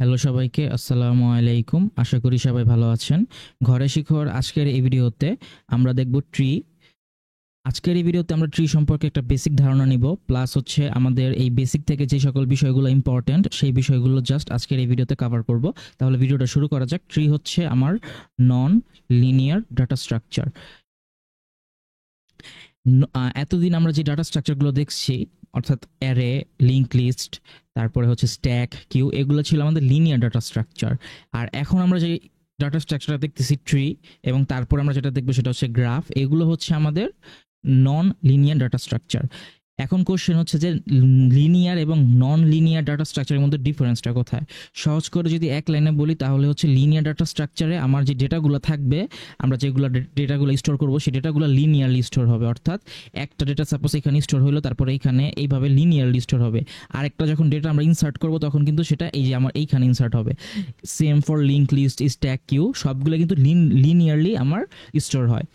Hello সবাইকে, আসসালামু আলাইকুম। আশা করি সবাই ভালো আছেন। ঘরে শিখর আজকের এই ভিডিওতে আমরা দেখব ট্রি। আজকের এই ভিডিওতে আমরা ট্রি সম্পর্কে একটা বেসিক ধারণা নিব, প্লাস হচ্ছে আমাদের এই বেসিক থেকে যে সকল বিষয়গুলো ইম্পর্টেন্ট সেই বিষয়গুলো জাস্ট আজকের এই ভিডিওতে কভার করব। তাহলে ভিডিওটা শুরু করা যাক। ট্রি হচ্ছে আমার নন লিনিয়ার ডাটা স্ট্রাকচার। এতদিন আমরা যে ডাটা স্ট্রাকচারগুলো দেখছি, অর্থাৎ অ্যারে, লিঙ্ক লিস্ট, তারপরে হচ্ছে স্ট্যাক, কিউ, এগুলো ছিল আমাদের লিনিয়ার ডাটা স্ট্রাকচার। আর এখন আমরা যে ডাটা স্ট্রাকচারটা দেখতেছি ট্রি, এবং তারপর আমরা যেটা দেখবো সেটা হচ্ছে গ্রাফ, এগুলো হচ্ছে আমাদের নন লিনিয়ার ডাটা স্ট্রাকচার। এখন কোশ্চেন হচ্ছে যে লিনিয়ার এবং নন লিনিয়ার ডাটা স্ট্রাকচারের মধ্যে ডিফারেন্সটা কোথায়। সহজ করে যদি এক লাইনে বলি তাহলে হচ্ছে লিনিয়ার ডাটা স্ট্রাকচারে আমার যে ডেটাগুলো থাকবে, আমরা যেগুলো ডেটাগুলো স্টোর করবো সেই ডেটাগুলো লিনিয়ারলি স্টোর হবে। অর্থাৎ একটা ডেটা সাপোজ এখানে স্টোর হলো, তারপরে এইখানে এইভাবে লিনিয়ারলি স্টোর হবে। আরেকটা যখন ডেটা আমরা ইনসার্ট করবো তখন কিন্তু সেটা এই যে আমার এইখানে ইনসার্ট হবে। Same for link list, stack, queue, সবগুলো কিন্তু লিনিয়ারলি আমার স্টোর হয়।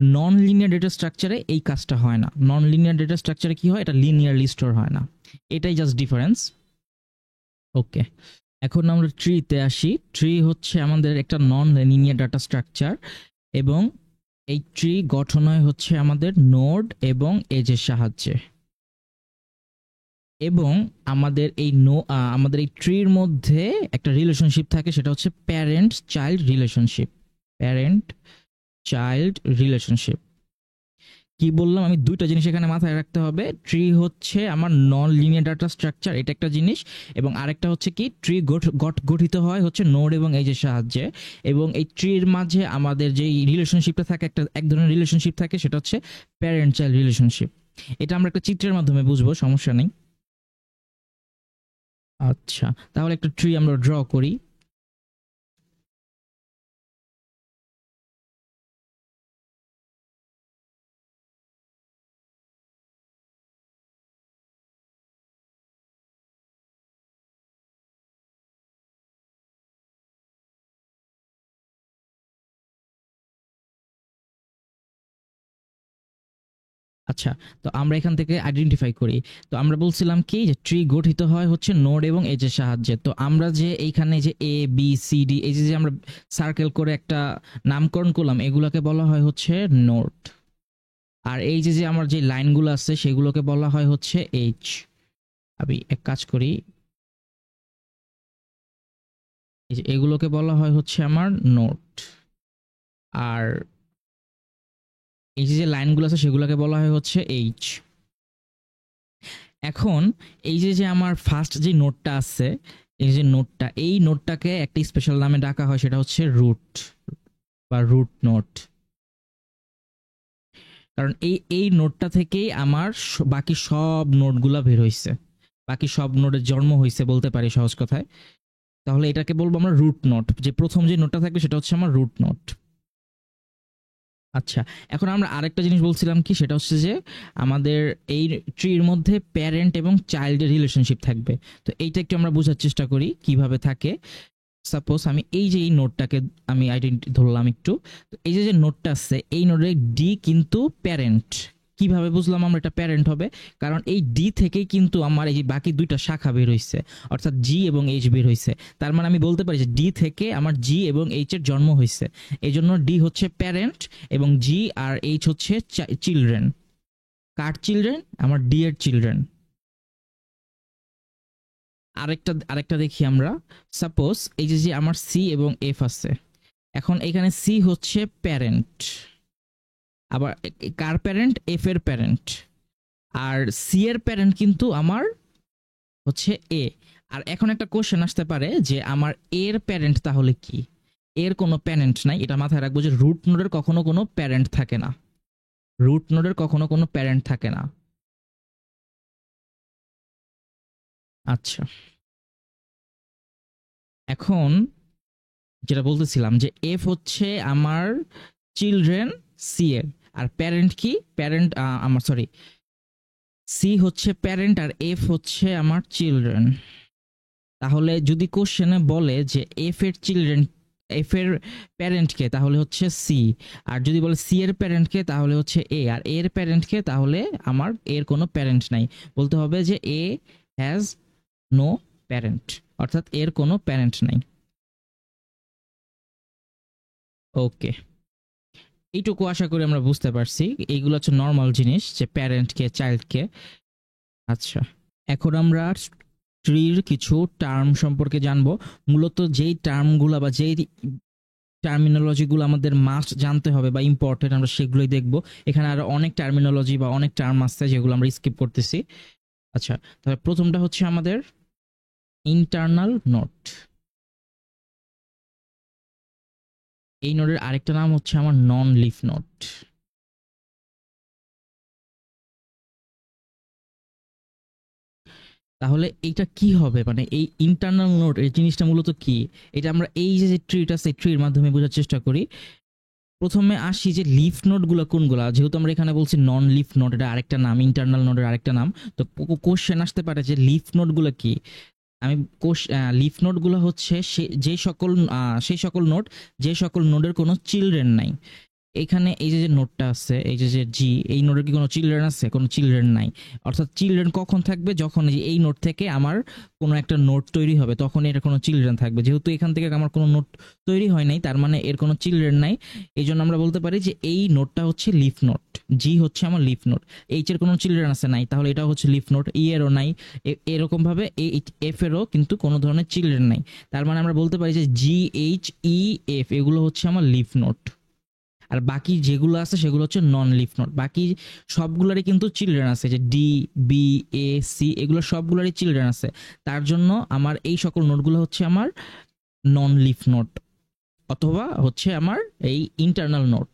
নন লিনিয়ার ডেটা স্ট্রাকচারে এই কাজটা হয় না। নন লিনিয়ার ডেটা স্ট্রাকচারে কি হয়, এটা লিনিয়ারলি স্টোর হয় না। এটাই জাস্ট ডিফারেন্স। ওকে, এখন আমরা ট্রিতে আসি। ট্রি হচ্ছে আমাদের একটা নন লিনিয়ার ডাটা স্ট্রাকচার, এবং এই ট্রি গঠন হয় হচ্ছে আমাদের নোড এবং এজের সাহায্যে। এবং আমাদের এই ট্রির মধ্যে একটা রিলেশনশিপ থাকে, সেটা হচ্ছে parent child relationship. Parent child relationship. কি বললাম আমি, দুইটা জিনিস এখানে মাথায় রাখতে হবে। ট্রি হচ্ছে আমার নন লিনিয়ার ডাটা স্ট্রাকচার, এটা একটা জিনিস, এবং আরেকটা হচ্ছে কি, ট্রি গঠিত হয় হচ্ছে নোড এবং এজের সাহায্যে। এবং এই ট্রির মাঝে আমাদের যে রিলেশনশিপটা থাকে, এক ধরনের রিলেশনশিপ থাকে, সেটা হচ্ছে প্যারেন্ট চাইল্ড রিলেশনশিপ। এটা আমরা একটা চিত্রের মাধ্যমে বুঝবো, সমস্যা নেই। আচ্ছা, তাহলে একটা ট্রি আমরা ড্র করি। আচ্ছা, তো আমরা এখান থেকে আইডেন্টিফাই করি। তো আমরা বলছিলাম কি, যে ট্রি গঠিত হয় হচ্ছে নোড এবং এজের সাহায্যে। তো আমরা যে এইখানে যে এ বি সি ডি, এই যে আমরা সার্কেল করে একটা নামকরণ করলাম, এগুলোকে বলা হয় হচ্ছে নোড। আর এই যে আমার যে লাইনগুলো আছে সেগুলোকে বলা হয় হচ্ছে এইচ। আমি এক কাজ করি, এই যে এগুলোকে বলা হয় হচ্ছে আমার নোড। আর এই যে লাইনগুলো আছে সেগুলোকে বলা হয় হচ্ছে এইচ। এখন এই যে আমার ফার্স্ট যে নোডটা আছে, এই নোডটাকে একটা স্পেশাল নামে ডাকা হয়, সেটা হচ্ছে রুট বা রুট নোড। কারণ এই নোডটা থেকেই আমার বাকি সব নোডগুলা বের হইছে, বাকি সব নোডের জন্ম হইছে বলতে পারি সহজ কথায়। তাহলে এটাকে বলবো আমরা রুট নোড। যে প্রথম যে নোডটা থাকবে সেটা হচ্ছে আমার রুট নোড। আচ্ছা, এখন আমরা আরেকটা জিনিস বলছিলাম কি, সেটা হচ্ছে যে আমাদের এই ট্রির মধ্যে প্যারেন্ট এবং চাইল্ডের রিলেশনশিপ থাকবে। তো এইটা একটু আমরা বোঝার চেষ্টা করি কিভাবে থাকে। সাপোজ আমি এই নোডটাকে আমি আইডেন্টি ধরলাম একটু। তো এই যে নোডটা আছে, এই নোডের ডি কিন্তু প্যারেন্ট। কিভাবে বুঝলাম আমরা এটা প্যারেন্ট হবে? কারণ এই ডি থেকেই কিন্তু আমার এই যে বাকি দুইটা শাখা বের হইছে, অর্থাৎ জি এবং এইচ বের হইছে। তার মানে আমি বলতে পারি যে ডি থেকে আমার জি এবং এইচ এর জন্ম হইছে। এই জন্য ডি হচ্ছে প্যারেন্ট এবং জি আর এইচ হচ্ছে চিলড্রেন। কার চিলড্রেন? আমার ডি এর চিলড্রেন। আরেকটা দেখি আমরা। সাপোজ এই যে আমার সি এবং এফ আছে। এখন এখানে সি হচ্ছে প্যারেন্ট, আবার কার প্যারেন্ট? এফ এর প্যারেন্ট। আর সি এর প্যারেন্ট কিন্তু আমার হচ্ছে এ। আর এখন একটা কোশ্চেন আসতে পারে যে আমার এর প্যারেন্ট তাহলে কি? এর কোনো প্যারেন্ট নাই, এটা মাথায় রাখবো যে রুট নোডের কখনো কোনো প্যারেন্ট থাকে না। রুট নোডের কখনো কোনো প্যারেন্ট থাকে না। আচ্ছা, এখন যেটা বলতেছিলাম যে এফ হচ্ছে আমার চিলড্রেন সি এর, আর প্যারেন্ট কি? প্যারেন্ট আমার সরি, সি হচ্ছে প্যারেন্ট আর এফ হচ্ছে আমার চিলড্রেন। তাহলে যদি কোশ্চেনে বলে যে এফ এর প্যারেন্ট কে, তাহলে হচ্ছে সি। আর যদি বলে সি এর প্যারেন্ট কে, তাহলে হচ্ছে এ। আর এর প্যারেন্ট কে, তাহলে আমার এর কোনো প্যারেন্ট নাই। বলতে হবে যে এ হ্যাজ নো প্যারেন্ট, অর্থাৎ এর কোনো প্যারেন্ট নাই। ওকে, এইটুকু আশা করি আমরা বুঝতে পারছি। এইগুলো হচ্ছে নর্মাল জিনিস, যে প্যারেন্টকে, চাইল্ডকে। আচ্ছা, এখন আমরা ট্রির কিছু টার্ম সম্পর্কে জানবো। মূলত যেই টার্মগুলো বা যেই টার্মিনোলজিগুলো আমাদের মাস্ট জানতে হবে বা ইম্পর্টেন্ট, আমরা সেগুলোই দেখব। এখানে আরো অনেক টার্মিনোলজি বা অনেক টার্ম আছে যেগুলো আমরা স্কিপ করতেছি। আচ্ছা, তাহলে প্রথমটা হচ্ছে আমাদের ইন্টারনাল নোড। এই নোডের আরেকটা নাম হচ্ছে আমার নন লিফ নোড। তাহলে এইটা কি হবে, মানে এই ইন্টারনাল নোড এই জিনিসটা মূলত কি? এটা আমরা এই যে ট্রিটা আছে, ট্রির মাধ্যমে বোঝার চেষ্টা করি। প্রথমে আসি যে লিফ নোড গুলো কোনগুলা, যেহেতু আমরা এখানে বলছি নন লিফ নোড, এটা আরেকটা নাম, ইন্টারনাল নোডের আরেকটা নাম। তো কোশ্চেন আসতে পারে যে লিফ নোড গুলো কি। আমি লিফ নোড গুলো হচ্ছে সেই সকল নোড যে সকল নোডের কোনো চিলড্রেন নাই। এখানে এই যে নোডটা আছে, এই যে জি, এই নোডের কি কোনো চিলড্রেন আছে? কোনো চিলড্রেন নাই। অর্থাৎ চিলড্রেন কখন থাকবে? যখন এই নোড থেকে আমার কোনো একটা নোড তৈরি হবে, তখন এর কোনো চিলড্রেন থাকবে। যেহেতু এখান থেকে আমার কোনো নোড তৈরি হয় নাই, তার মানে এর কোনো চিলড্রেন নাই। এই জন্য আমরা বলতে পারি যে এই নোডটা হচ্ছে লিফ নোড। জি হচ্ছে আমার লিফ নোড। এইচ এর কোনো চিলড্রেন আছে নাই, তাহলে এটা হচ্ছে লিফ নোড। ই এরও নাই, এরকম ভাবে এফ এরও কিন্তু কোনো ধরনের চিলড্রেন নাই। তার মানে আমরা বলতে পারি যে জি, এইচ, ই, এফ এগুলো হচ্ছে আমার লিফ নোড। আর বাকি যেগুলো আছে সেগুলো হচ্ছে নন লিফ নোড। বাকি সবগুলোরই কিন্তু চিলড্রেন আছে, যে ডি, বি, এ, সি, এগুলো সবগুলোরই চিলড্রেন আছে। তার জন্য আমার এই সকল নোডগুলো হচ্ছে আমার নন লিফ নোড, অথবা হচ্ছে আমার এই ইন্টারনাল নোড।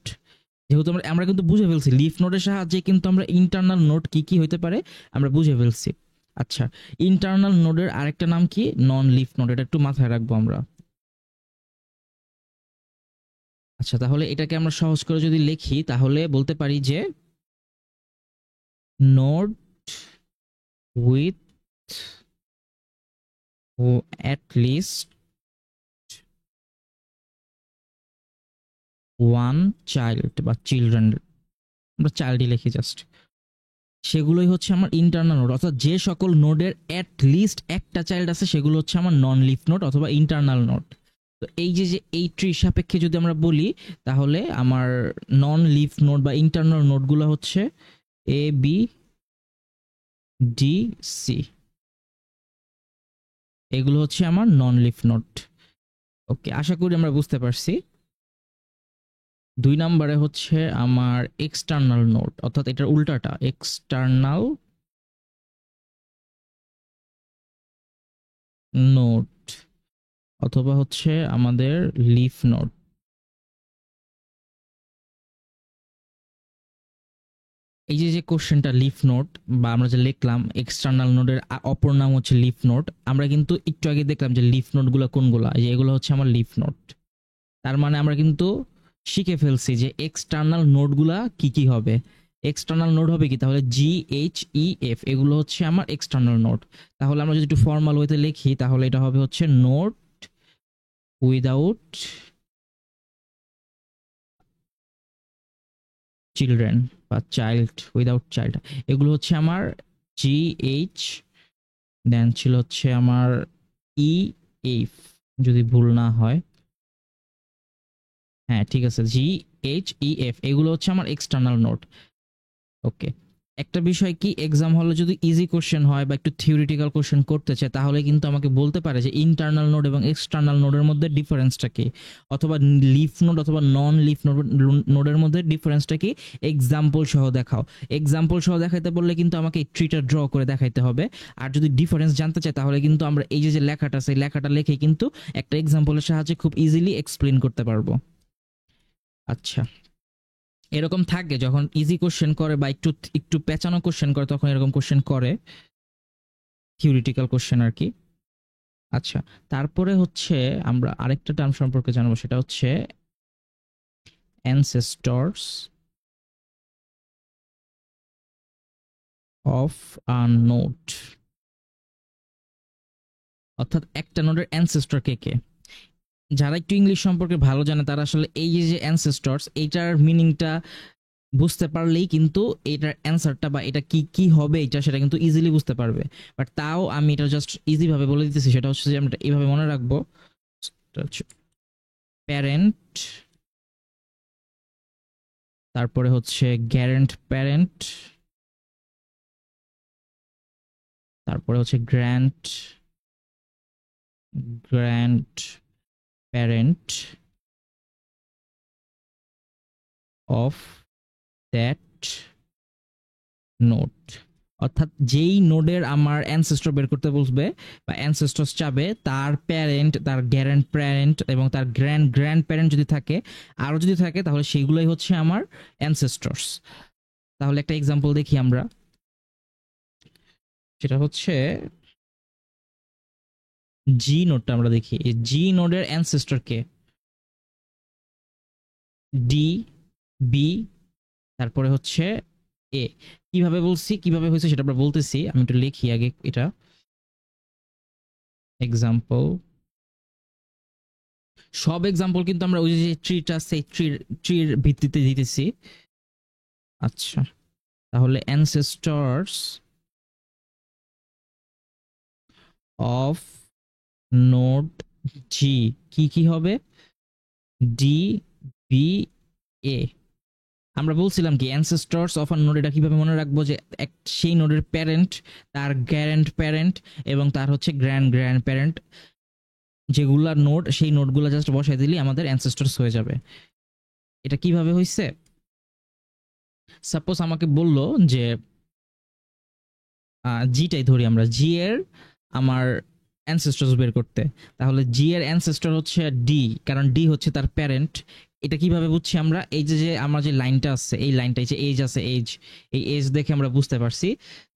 যেহেতু আমরা কিন্তু বুঝে ফেলছি লিফ নোডের সাহায্যে, কিন্তু আমরা ইন্টারনাল নোড কি কি হইতে পারে আমরা বুঝে ফেলছি। আচ্ছা, ইন্টারনাল নোডের আরেকটা নাম কি? নন লিফ নোড। এটা একটু মাথায় রাখবো আমরা। আচ্ছা, তাহলে এটাকে আমরা সহজ করে যদি লিখি, তাহলে বলতে পারি যে node with at least one child বা চিলড্রেন, আমরা চাইল্ডই লিখি জাস্ট, সেগুলোই হচ্ছে আমার ইন্টারনাল নোড। অর্থাৎ যে সকল নোডের অ্যাট লিস্ট একটা চাইল্ড আছে সেগুলো হচ্ছে আমার নন লিফ নোড অথবা ইন্টারনাল নোড। তো এই যে এই ট্রি সাপেক্ষে যদি আমরা বলি, তাহলে আমার নন লিফ নোড বা ইন্টারনাল নোডগুলো হচ্ছে এ, বি, ডি, সি। এগুলো হচ্ছে আমার নন লিফ নোড। ওকে, আশা করি আমরা বুঝতে পারছি। 2 নম্বরে হচ্ছে আমার এক্সটার্নাল নোড, অর্থাৎ এটার উল্টাটা, এক্সটার্নাল নোড অথবা হচ্ছে আমাদের লিফ নোড। এই যে কোশ্চেনটা লিফ নোড, বা আমরা যে লিখলাম এক্সটার্নাল নোডের অপর নাম হচ্ছে লিফ নোড, আমরা কিন্তু একটু আগে দেখলাম যে লিফ নোডগুলো কোনগুলা, এই যে এগুলো হচ্ছে আমার লিফ নোড। তার মানে আমরা কিন্তু শিখে ফেলছি যে এক্সটার্নাল নোডগুলা কি কি হবে। এক্সটার্নাল নোড হবে কি? তাহলে জি, এইচ, ই, এফ এগুলো হচ্ছে আমার এক্সটার্নাল নোড। তাহলে আমরা যদি একটু ফর্মাল ওয়েতে লিখি, তাহলে এটা হবে হচ্ছে নোড উইদাউট চিলড্রেন বা চাইল্ড উইদাউট চাইল্ড। এগুলো হচ্ছে আমার জি, এইচ, দেন ছিল হচ্ছে আমার ই, এফ, যদি ভুল না হয়। হ্যাঁ ঠিক আছে, জি, এইচ, ই, এফ এগুলো হচ্ছে আমার এক্সটার্নাল নোড। ওকে, একটা বিষয় কি, এক্সাম হলে যদি ইজি কোশ্চেন হয় বা একটু থিওরিটিক্যাল কোশ্চেন করতে চায়, তাহলে কিন্তু আমাকে বলতে পারে যে ইন্টারনাল নোড এবং এক্সটার্নাল নোডের মধ্যে ডিফারেন্সটা কি, অথবা লিফ নোড অথবা নন লিফ নোডের মধ্যে ডিফারেন্সটা কি, এক্সাম্পল সহ দেখাও। এক্সাম্পল সহ দেখাইতে বললে কিন্তু আমাকে ট্রিটা ড্র করে দেখাইতে হবে। আর যদি ডিফারেন্স জানতে চাই, তাহলে কিন্তু আমরা এই যে লেখাটা, সেই লেখাটা লিখে কিন্তু একটা এক্সাম্পলের সাহায্যে খুব ইজিলি এক্সপ্লেন করতে পারবো। আচ্ছা, এরকম থাকে যখন ইজি কোশ্চেন করে বা একটু একটু পেঁচানো কোশ্চেন করে, তখন এরকম কোশ্চেন করে, থিওরিটিক্যাল কোশ্চেন আর কি। আচ্ছা, তারপরে হচ্ছে আমরা আরেকটা টার্ম সম্পর্কে জানবো, সেটা হচ্ছে অ্যানসেস্টরস অফ আ নোড। অর্থাৎ একটা নোডের অ্যানসেস্টর কে কে। যারা একটু ইংলিশ সম্পর্কে ভালো জানে তারা আসলে এই যে অ্যানসেস্টরস, এইটার মিনিংটা বুঝতে পারলেই কিন্তু এটার অ্যান্সারটা বা এটা কি কি হবে এটা সেটা কিন্তু ইজিলি বুঝতে পারবে। বাট তাও আমি এটা জাস্ট ইজি ভাবে বলে দিতেছি, সেটা হচ্ছে যে আমরা এটা এইভাবে মনে রাখবো। এটা হচ্ছে প্যারেন্ট, তারপরে হচ্ছে গ্যারেন্ট প্যারেন্ট, তারপরে হচ্ছে grand grand parent of that node. অর্থাৎ যেই নোডের আমার অ্যানসেস্টর বের করতে বলবে বা অ্যানসেস্টরস চাবে, তার প্যারেন্ট, তার গ্যারেন্ট প্যারেন্ট এবং তার গ্র্যান্ড গ্র্যান্ড প্যারেন্ট যদি থাকে, আরও যদি থাকে, তাহলে সেইগুলোই হচ্ছে আমার অ্যানসেস্টরস। তাহলে একটা এক্সাম্পল দেখি আমরা, সেটা হচ্ছে জি নোডটা আমরা দেখি। এই জি নোডের অ্যানসেস্টর কে? ডি, বি, তারপরে হচ্ছে এ। কিভাবে বলছি, কিভাবে হয়েছে সেটা আমরা বলতেছি, আমি একটু লিখি আগে এটা। এক্সাম্পল, সব এক্সাম্পল কিন্তু আমরা ওই যে ট্রিটা সেই ট্রির ভিত্তিতে দিতেছি। আচ্ছা, তাহলে অ্যানসেস্টরস অফ নোড জি কি কি হবে? ডি, বি, এ। আমরা বলছিলাম কি অ্যানসেস্টরস অফ আ নোড, এটা কিভাবে মনে রাখবো যে সেই নোডের প্যারেন্ট, তার গ্যারেন্ট প্যারেন্ট এবং তার হচ্ছে গ্র্যান্ড গ্র্যান্ড প্যারেন্ট, যেগুলা নোড, সেই নোডগুলো জাস্ট বসাই দিলেই আমাদের অ্যানসেস্টরস হয়ে যাবে। এটা কিভাবে হইছে? সাপোজ আমাকে বললো যে জিটাই ধরি আমরা, জি এর আমার অ্যানসেস্টরস বের করতে, তাহলে জি এর অ্যানসেস্টর হচ্ছে ডি, কারণ ডি হচ্ছে তার প্যারেন্ট। এটা কিভাবে বুঝছি আমরা? এই যে যে আমার যে লাইনটা আছে, এই লাইনটা, এই যে এজ আছে, এজ, এই এজ দেখে আমরা বুঝতে পারছি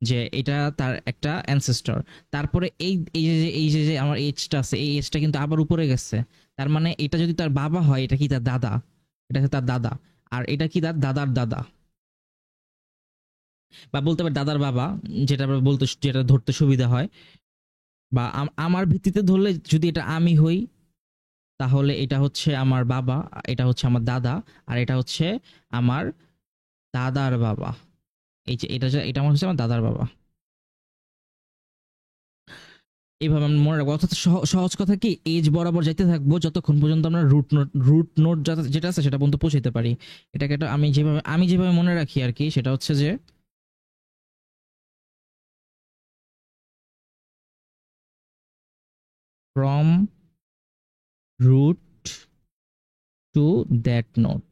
যে এটা তার একটা অ্যানসেস্টর। তারপরে এই যে আমার এজটা আছে, এই এজটা কিন্তু আবার উপরে গেছে, তার মানে এটা যদি তার বাবা হয়, এটা কি তার দাদা? এটা হচ্ছে তার দাদা। আর এটা কি তার দাদার দাদা, বা বলতে পারি দাদার বাবা, যেটা আমরা বলতে, যেটা ধরতে সুবিধা হয়। বা আমার ভিত্তিতে ধরলে, যদি এটা আমি হই, তাহলে এটা হচ্ছে আমার বাবা, এটা হচ্ছে আমার দাদা, আর এটা হচ্ছে আমার দাদার বাবা। এই যে এটা আমার হচ্ছে আমার দাদার বাবা। এইভাবে আমরা মনে রাখবো। অর্থাৎ সহজ কথা কি, এজ বরাবর যাইতে থাকবো যতক্ষণ পর্যন্ত আমরা রুট নোট যেটা আছে সেটা পর্যন্ত পৌঁছাতে পারি। এটাকে একটা আমি যেভাবে মনে রাখি আর কি, সেটা হচ্ছে যে from root to that node.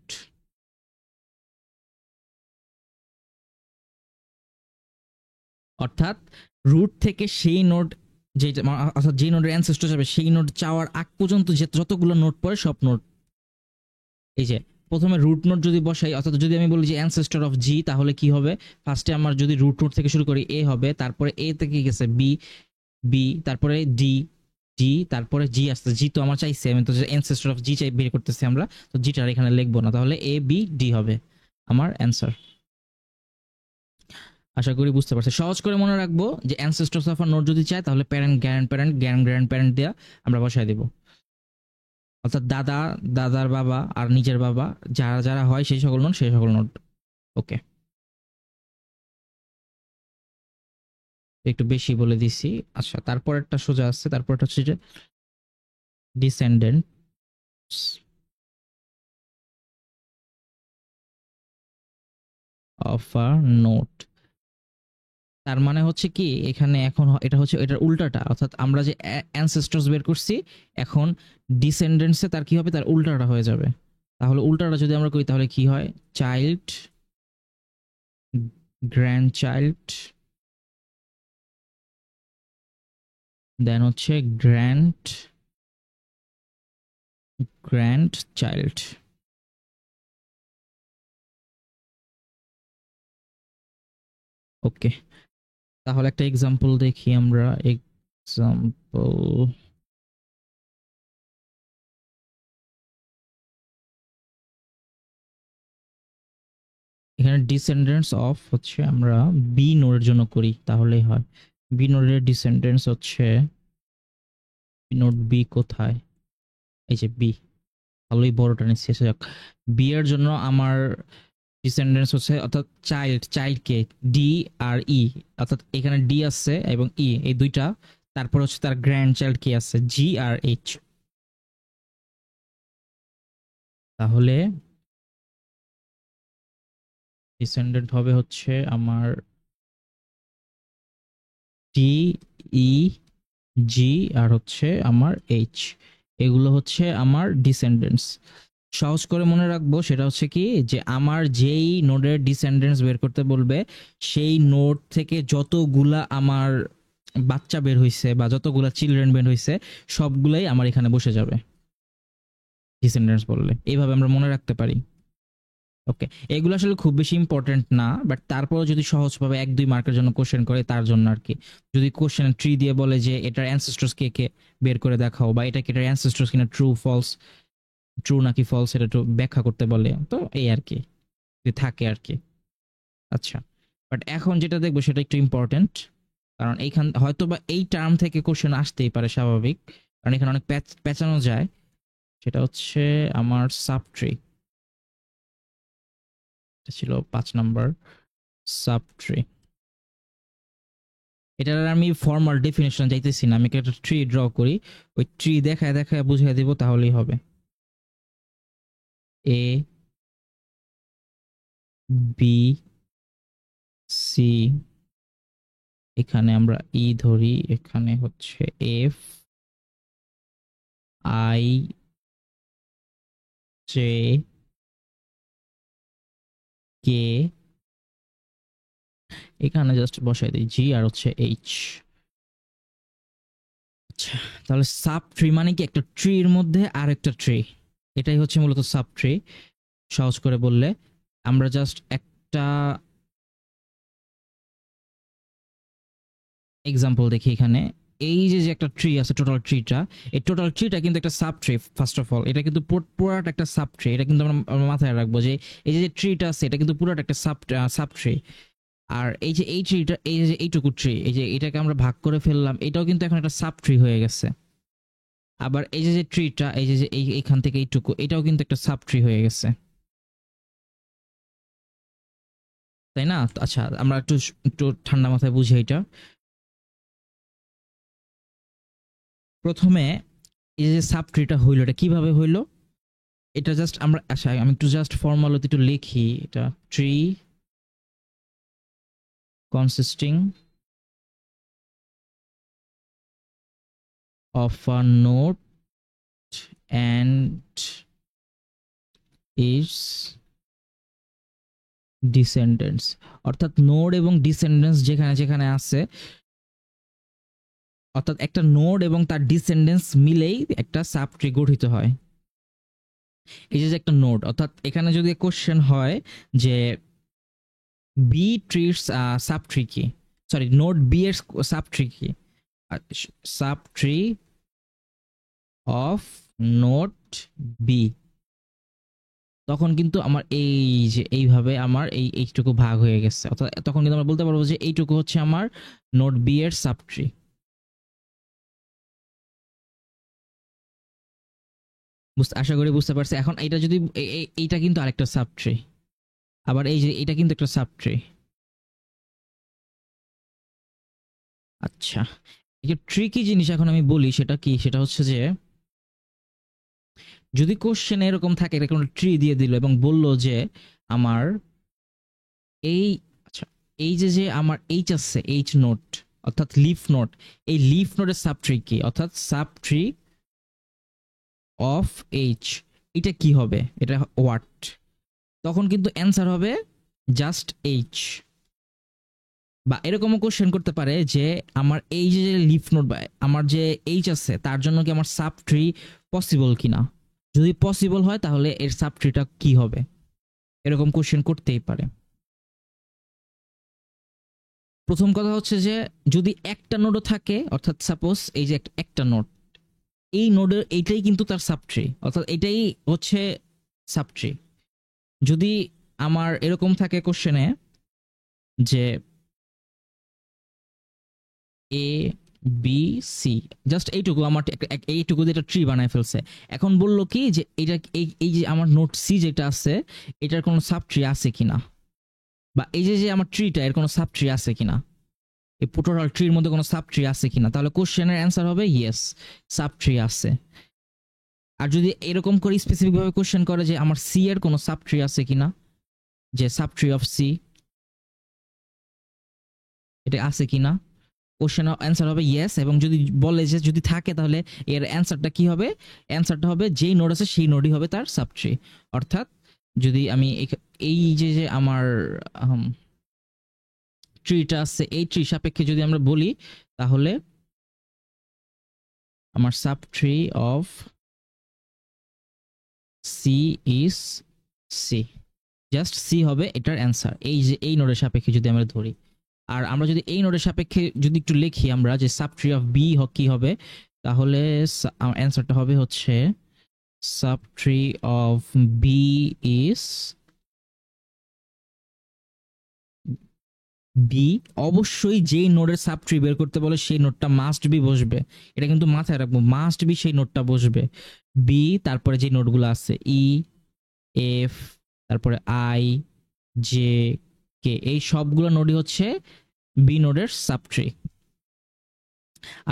অর্থাৎ রুট থেকে সেই নোড, যেটা অর্থাৎ যে নোডের অ্যানসেস্টর যাবে, সেই নোড চাওয়ার আগ পর্যন্ত যে যতগুলো নোড পড়ে সব নোড। এই যে প্রথমে রুট নোড যদি বসাই, অর্থাৎ যদি আমি বলি যে অ্যানসেস্টর অফ জি, তাহলে কি হবে? ফার্স্টে আমার যদি রুট নোড থেকে শুরু করি, এ হবে, তারপরে এ থেকে গেছে বি, বি, তারপরে ডি, ডি, তারপরে জি আসছে। জি তো আমার চাইছে, আমি তো অ্যানসেস্টর অফ জি চাই বের করতেছি আমরা, তো জিটা এখানে লিখবো না, তাহলে এ বি ডি হবে আমার অ্যান্সার। আশা করি বুঝতে পারছি। সহজ করে মনে রাখবো যে অ্যানসেস্টরস অফ আ নোড যদি চায়, তাহলে parent grand parent grand grand parent দেওয়া আমরা বসায় দিব। অর্থাৎ দাদা, দাদার বাবা আর নিজের বাবা, যারা যারা হয় সেই সকল নোড, সেই সকল নোড। ওকে, একটু বেশি বলে দিছি। আচ্ছা, তারপরেরটা সোজা আছে, তারপরটা হচ্ছে যে ডিসেন্ডেন্টস অফ আ নোড। তার মানে হচ্ছে কি, এখানে এখন এটা হচ্ছে এটার উল্টাটা, অর্থাৎ আমরা যে অ্যানসেস্টরস বের করছি, এখন ডিসেন্ডেন্টসে তার কি হবে? তার উল্টাটা হয়ে যাবে। তাহলে উল্টাটা যদি আমরা করি, তাহলে কি হয়? চাইল্ড, গ্র্যান্ড চাইল্ড, দেন হচ্ছে গ্র্যান্ড গ্র্যান্ড চাইল্ড। ওকে, তাহলে একটা এক্সাম্পল দেখি আমরা। এক্সাম্পল, এখানে ডিসেন্ডেন্টস অফ হচ্ছে আমরা বি নোডের জন্য করি, তাহলেই হয়। বি নোডের ডিসেন্ডেন্টস হচ্ছে, নোড বি কোথায়? এই যে বি, ভালোই বড়টা নিচ্ছি। যাক, বি এর জন্য আমার ডিসেন্ডেন্টস হচ্ছে অর্থাৎ চাইল্ডকে ডি আর ই, অর্থাৎ এখানে ডি আছে এবং ই এই দুইটা, তারপর হচ্ছে তার গ্র্যান্ড চাইল্ড কি আছে জি আর এইচ। তাহলে ডিসেন্ডেন্ট হবে হচ্ছে আমার ডি, ই, জি আর হচ্ছে আমার এইচ, এগুলো হচ্ছে আমার ডিসেন্ডেন্টস। সহজ করে মনে রাখবো সেটা হচ্ছে কি, যে আমার যেই নোডের ডিসেন্ডেন্টস বের করতে বলবে সেই নোড থেকে যতগুলা আমার বাচ্চা বের হইছে বা যতগুলা চিলড্রেন বের হইছে সবগুলাই আমার এখানে বসে যাবে ডিসেন্ডেন্টস বললে। এইভাবে আমরা মনে রাখতে পারি। ওকে, এগুলো আসলে খুব বেশি ইম্পর্টেন্ট না, বাট তারপরেও যদি সহজভাবে 1-2 মার্কের জন্য কোশ্চেন করে তার জন্য আর কি। যদি কোশ্চেন ট্রি দিয়ে বলে যে এটার অ্যানসেস্টরস কে কে বের করে দেখাও, বা এটা কি এটার অ্যানসেস্টরস কিনা ট্রু ফলস, ট্রু নাকি ফলস এটা একটু ব্যাখ্যা করতে বলে, তো এই আর কি যদি থাকে আর কি। আচ্ছা, বাট এখন যেটা দেখবো সেটা একটু ইম্পর্টেন্ট, কারণ এইখান হয়তো বা এই টার্ম থেকে কোশ্চেন আসতেই পারে স্বাভাবিক, কারণ এখানে অনেক পেঁচানো যায়। সেটা হচ্ছে আমার সাব ট্রি, এটা ছিল 5 নম্বর সাব ট্রি। এটার আমি ফর্মাল ডেফিনেশন যাইতেছি না, আমি একটা ট্রি ড্র করি, ওই ট্রি দেখায় দেখায় বুঝিয়ে দিব তাহলেই হবে। এ, বি, সি, এখানে আমরা ই ধরি, এখানে হচ্ছে এফ, আই, জে, কে, এখানে জাস্ট বসাই দিই জি আর হচ্ছে এইচ। আচ্ছা, তাহলে সাব ট্রি মানে কি একটা ট্রির মধ্যে আর একটা ট্রি, এটাই হচ্ছে মূলত সাব ট্রি। সহজ করে বললে আমরা জাস্ট একটা এক্সাম্পল দেখি এখানে। এই যে যে একটা ট্রি আছে, টোটাল ট্রিটা, এই টোটাল ট্রিটা কিন্তু একটা sub tree. First of all এটা কিন্তু পুরাটা একটা সাব ট্রি, এটা কিন্তু আমরা মাথায় রাখবো যে এই যে ট্রিটা আছে এটা কিন্তু পুরাটা একটা সাব ট্রি। আর এই যে এই ট্রিটা, এই যে এইটুকু ট্রি, এই যে এটাকে আমরা ভাগ করে ফেললাম, এটাও কিন্তু এখন একটা সাব ট্রি হয়ে গেছে। আবার এই যে যে ট্রিটা, এই যে এইখান থেকে এইটুকু, এটাও কিন্তু একটা সাব ট্রি হয়ে গেছে, তাই না? আচ্ছা, আমরা একটু একটু ঠান্ডা মাথায় বুঝি এটা। প্রথমে এই যে সাব ট্রিটা হইলো, এটা কিভাবে হইলো, এটা জাস্ট আমরা, আচ্ছা আমি একটু জাস্ট ফর্মালিটি একটু লিখি। এটা tree consisting of a node and its descendants, অর্থাৎ নোড এবং ডিসেন্ডেন্টস যেখানে যেখানে আছে, অর্থাৎ একটা নোড এবং তার ডিসেন্ডেন্টস মিলেই একটা সাব ট্রি গঠিত হয়। এই যে একটা নোড, অর্থাৎ এখানে যদি কোশ্চেন হয় যে বি ট্রির সাব ট্রি কি, সরি নোড বি এর সাব ট্রি কি, sub tree of node B, তখন কিন্তু আমার এই যে এইভাবে আমার এইটুকু ভাগ হয়ে গেছে, অর্থাৎ তখন কিন্তু আমরা বলতে পারবো যে এইটুকু হচ্ছে আমার নোড বি এর সাব ট্রি। আশা করি বুঝতে পারছি। এখন এটা যদি এইটা কিন্তু আরেকটা সাব ট্রি, আবার এই যে এটা কিন্তু একটা সাব ট্রি। আচ্ছা, এই যে ট্রিকি জিনিস এখন আমি বলি সেটা কি, সেটা হচ্ছে যে যদি কোশ্চেন এরকম থাকে, এটা কোনো ট্রি দিয়ে দিল এবং বলল যে আমার এই, আচ্ছা এই যে যে আমার এইচ আছে, এইচ নোট অর্থাৎ লিফ নোট, এই লিফ নোটের সাব ট্রি কি, অর্থাৎ সাব ট্রি অফ এইচ, এটা কি হবে, এটা হোয়াট, তখন কিন্তু অ্যান্সার হবে জাস্ট এইচ। বা এরকমও কোশ্চেন করতে পারে যে আমার এই যে লিফ নোট বা আমার যে এইচ আছে তার জন্য কি আমার সাব ট্রি পসিবল কিনা, যদি পসিবল হয় তাহলে এর সাব ট্রিটা কি হবে, এরকম কোশ্চেন করতেই পারে। প্রথম কথা হচ্ছে যে যদি একটা নোডও থাকে, অর্থাৎ সাপোজ এই যে একটা নোড, এই নোডের এইটাই কিন্তু তার সাব ট্রি, অর্থাৎ এটাই হচ্ছে সাব ট্রি। যদি আমার এরকম থাকে কোশ্চেনে যে এ বি সি, জাস্ট এইটুকু আমার এইটুকু দিয়ে একটা ট্রি বানায় ফেলছে। এখন বললো কি যে এটা এই যে আমার নোট সি যেটা আছে এটার কোনো সাব ট্রি আছে কিনা, বা এই যে আমার ট্রিটা এর কোনো সাব ট্রি আছে কিনা, এই টোটাল ট্রির মধ্যে কোনো সাব ট্রি আছে কিনা। তাহলে কোশ্চেনের অ্যান্সার হবে ইয়েস, সাব ট্রি আছে। আর যদি এরকম করে স্পেসিফিক ভাবে কোশ্চেন করে যে আমার সি এর কোনো সাব ট্রি আছে কিনা, যে সাব ট্রি অফ সি এটা আছে কিনা, কোশ্চেন অ্যান্সার হবে ইয়েস। এবং যদি বলে যে যদি থাকে তাহলে এর অ্যান্সারটা কি হবে, অ্যান্সারটা হবে যেই নোড আছে সেই নোডই হবে তার সাব ট্রি। অর্থাৎ যদি আমি এই যে আমার ট্রিটা আছে এই ট্রি সাপেক্ষে যদি আমরা বলি তাহলে আমার sub tree of C is C, just C হবে এটার অ্যান্সার, এই যে এই নোডের সাপেক্ষে যদি আমরা ধরি। আর আমরা যদি এই নোডের সাপেক্ষে যদি একটু লিখি আমরা যে সাব ট্রি অফ বি কি হবে, তাহলে অ্যান্সারটা হবে হচ্ছে sub tree of B is B. অবশ্যই যেই নোডের সাব ট্রি বের করতে বলে সেই নোডটা মাস্ট বি বসবে, এটা কিন্তু মাথায় রাখবো, মাস্ট বি সেই নোডটা বসবে বি। তারপরে যে নোডগুলো আছে ই এফ তারপরে আই জে কে, এই সবগুলো নোডই হচ্ছে বি নোডের সাব ট্রি।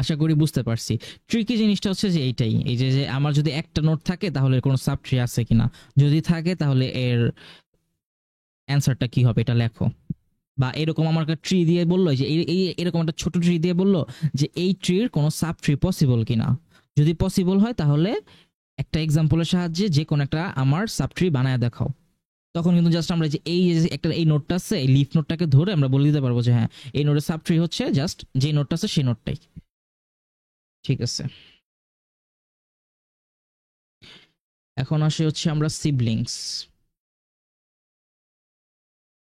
আশা করি বুঝতে পারছি। ট্রিকি জিনিসটা হচ্ছে যে এইটাই, এই যে আমার যদি একটা নোড থাকে তাহলে এর কোনো সাব ট্রি আছে কিনা, যদি থাকে তাহলে এর অ্যান্সারটা কি হবে এটা লেখো। বা এরকম আমার একটা ট্রি দিয়ে বললো যে এরকম একটা ছোট ট্রি দিয়ে বললো যে এই ট্রির কোনো সাব ট্রি পসিবল কিনা, যদি পসিবল হয় তাহলে একটা এক্সাম্পলের সাহায্যে যে কোনো একটা আমার সাব ট্রি বানায় দেখাও। তখন কিন্তু জাস্ট আমরা যে এই যে একটা এই নোটটা আছে এই লিফ নোটটাকে ধরে আমরা বলে দিতে পারবো যে হ্যাঁ এই নোটের সাব ট্রি হচ্ছে জাস্ট যে নোটটা আছে সেই নোটটাই। ঠিক আছে, এখন আসে হচ্ছে আমরা সিবলিংস।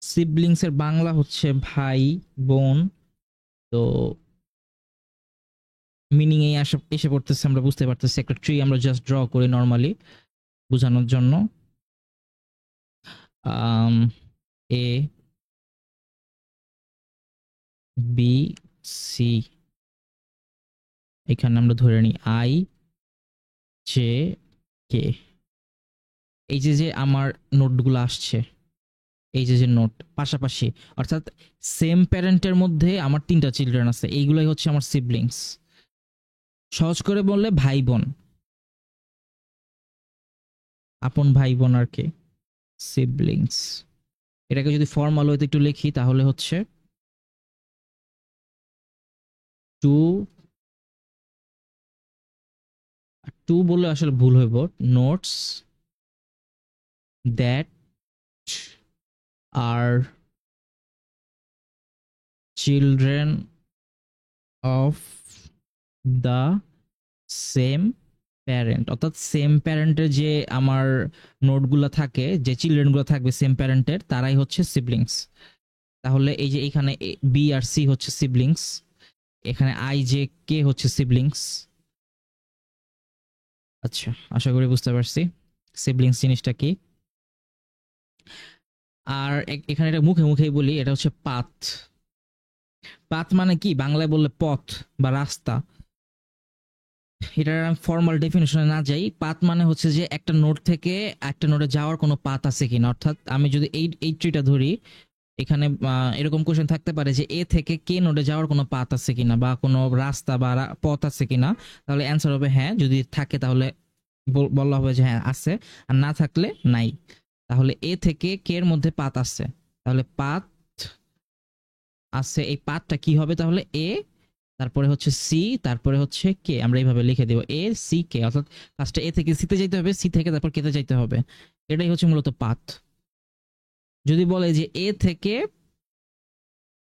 সিবলিংস এর বাংলা হচ্ছে ভাই বোন। তো মিনিং এই এসে পড়তেছে, আমরা বুঝতে পারতেছি একটা ট্রি আমরা জাস্ট ড্র করি নর্মালি বোঝানোর জন্য। এ বি সি, এখানে আমরা ধরে নিই আই জে কে। এই যে আমার নোটগুলো আসছে, এই যে নোট পাশাপাশি, অর্থাৎ সেম প্যারেন্টের মধ্যে আমার তিনটা চিলড্রেন আছে, এইগুলাই হচ্ছে আমার সিবলিংস। সহজ করে বললে ভাই বোন, আপন ভাই বোন আর কি সিবলিংস। এটাকে যদি ফর্মাল হইতে একটু লিখি তাহলে হচ্ছে টু, টু বললে আসলে ভুল হইব, nodes that are children of the same parent. অর্থাৎ সেম প্যারেন্টের যে আমার নোটগুলো থাকে, যে চিলড্রেনগুলো থাকবে সেম প্যারেন্টের, তারাই হচ্ছে সিবলিংস। তাহলে এই যে এখানে বি আর সি হচ্ছে সিবলিংস, এখানে আই জে কে হচ্ছে সিবলিংস। আচ্ছা, আশা করি বুঝতে পারছি সিবলিংস জিনিসটা কি। আর এখানে এটা মুখে মুখেই বলি, এটা হচ্ছে পাথ। পাথ মানে কি, বাংলায় বললে পথ বা রাস্তা। এটার ফর্মাল ডেফিনেশনে না যাই, পাথ মানে হচ্ছে যে একটা নোড থেকে একটা নোডে যাওয়ার কোনো পাথ আছে কিনা। অর্থাৎ আমি যদি এই ট্রিটা ধরি, এখানে এরকম কোশ্চেন থাকতে পারে যে এ থেকে কে নোডে যাওয়ার কোনো পাথ আছে কিনা বা কোনো রাস্তা বা পথ আছে কিনা, তাহলে অ্যান্সার হবে হ্যাঁ, যদি থাকে তাহলে বলা হবে যে হ্যাঁ আছে, আর না থাকলে নাই। তাহলে এ থেকে কে এর মধ্যে পাথ আছে, তাহলে পাথ আছে, এই পাথটা কি হবে তাহলে এ, তারপরে হচ্ছে সি, তারপরে হচ্ছে কে, আমরা এইভাবে লিখে দেব এ সি কে। অর্থাৎ ফার্স্টে এ থেকে সিতে যাইতে হবে, সি থেকে তারপর কেতে যাইতে হবে, এটাই হচ্ছে মূলত পাথ। যদি বলে যে এ থেকে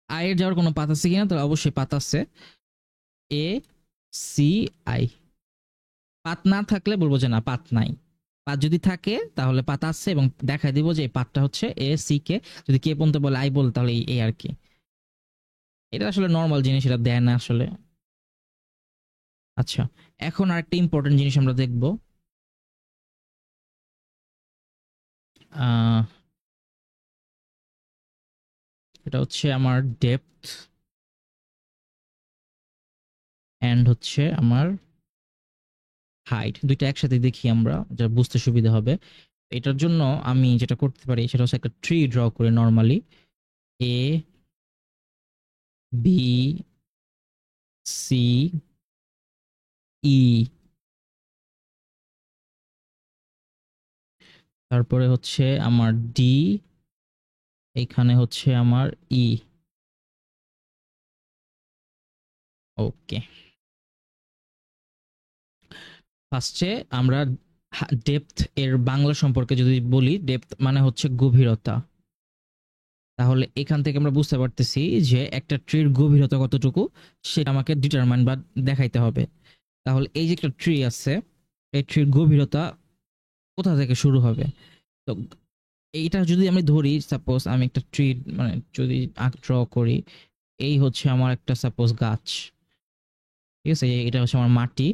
আই এর যাওয়ার কোনো পাথ আছে কিনা, তাহলে অবশ্যই পাথ আছে, এ সি আই। পাথ না থাকলে বলবো যে না পাথ নাই। পাথ যদি থাকে তাহলে পাথ আছে এবং দেখাই দিব যে এই পাথটা হচ্ছে এ সি কে। যদি কে পর্যন্ত বলে আই বল তাহলে এই আর কি। এটা আসলে নর্মাল জিনিস, এটা দেয় না আসলে। আচ্ছা, এখন আরেকটা ইম্পর্টেন্ট জিনিস আমরা দেখব। আহ, এটা হচ্ছে আমার ডেপথ অ্যান্ড হচ্ছে আমার হাইট, দুইটা একসাথে দেখি আমরা, যা বুঝতে সুবিধা হবে। এটার জন্য আমি যেটা করতে পারি সেটা হচ্ছে একটা ট্রি ড্র করে normally, A B C E, তারপরে হচ্ছে আমার ডি, এইখানে হচ্ছে আমার ই। ওকে, ফার্স্টে আমরা ডেপথ এর বাংলা সম্পর্কে যদি বলি, ডেপথ মানে হচ্ছে গভীরতা। তাহলে এখান থেকে আমরা বুঝতে পারতেছি যে একটা ট্রির গভীরতা কতটুকু, সেটা আমাকে ডিটারমাইন বা দেখাইতে হবে। তাহলে এই যে একটা ট্রি আছে, এই ট্রির গভীরতা কোথা থেকে শুরু হবে? তো এইটা যদি আমি ধরি, সাপোজ আমি একটা ট্রি মানে যদি ড্র করি, এই হচ্ছে আমার একটা সাপোজ গাছ, ঠিক আছে, এটা হচ্ছে আমার মাটি।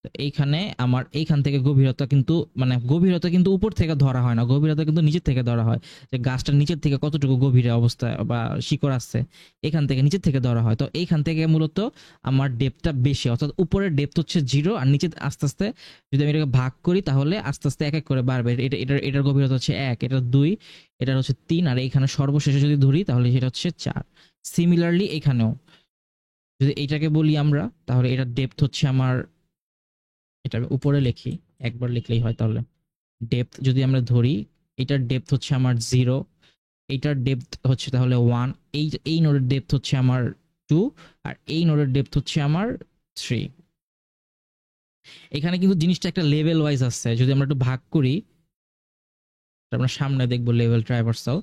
তো এইখানে আমার এইখান থেকে গভীরতা কিন্তু, মানে গভীরতা কিন্তু উপর থেকে ধরা হয় না, গভীরতা কিন্তু নিচের থেকে ধরা হয়, যে গাছটার নিচের থেকে কতটুকু গভীরে অবস্থা বা শিকড় আছে, এখান থেকে নিচের থেকে ধরা হয়। তো এইখান থেকে মূলত আমার ডেপথটা বেশি, অর্থাৎ উপরের ডেপথ হচ্ছে 0, আর নিচে আস্তে আস্তে যদি আমি এটাকে ভাগ করি তাহলে আস্তে আস্তে এক এক করে বাড়বে। এটার গভীরতা হচ্ছে 1, এটার 2, এটার হচ্ছে 3, আর এইখানে সর্বশেষে যদি ধরি তাহলে সেটা হচ্ছে 4। সিমিলারলি এখানেও যদি এইটাকে বলি আমরা, তাহলে এটার ডেপথ হচ্ছে আমার, এটা আমি উপরে লিখি, একবার লিখলেই হয়। তাহলে ডেপথ যদি আমরা ধরি, এটার ডেপথ হচ্ছে আমার 0, এইটার ডেপথ হচ্ছে তাহলে 1, এই নোডের ডেপথ হচ্ছে আমার 2, আর এই নোডের ডেপথ হচ্ছে আমার 3। এখানে কিন্তু জিনিসটা একটা লেভেল ওয়াইজ আছে, যদি আমরা একটু ভাগ করি, আমরা সামনে দেখবো লেভেল ট্রাইভার্সাল,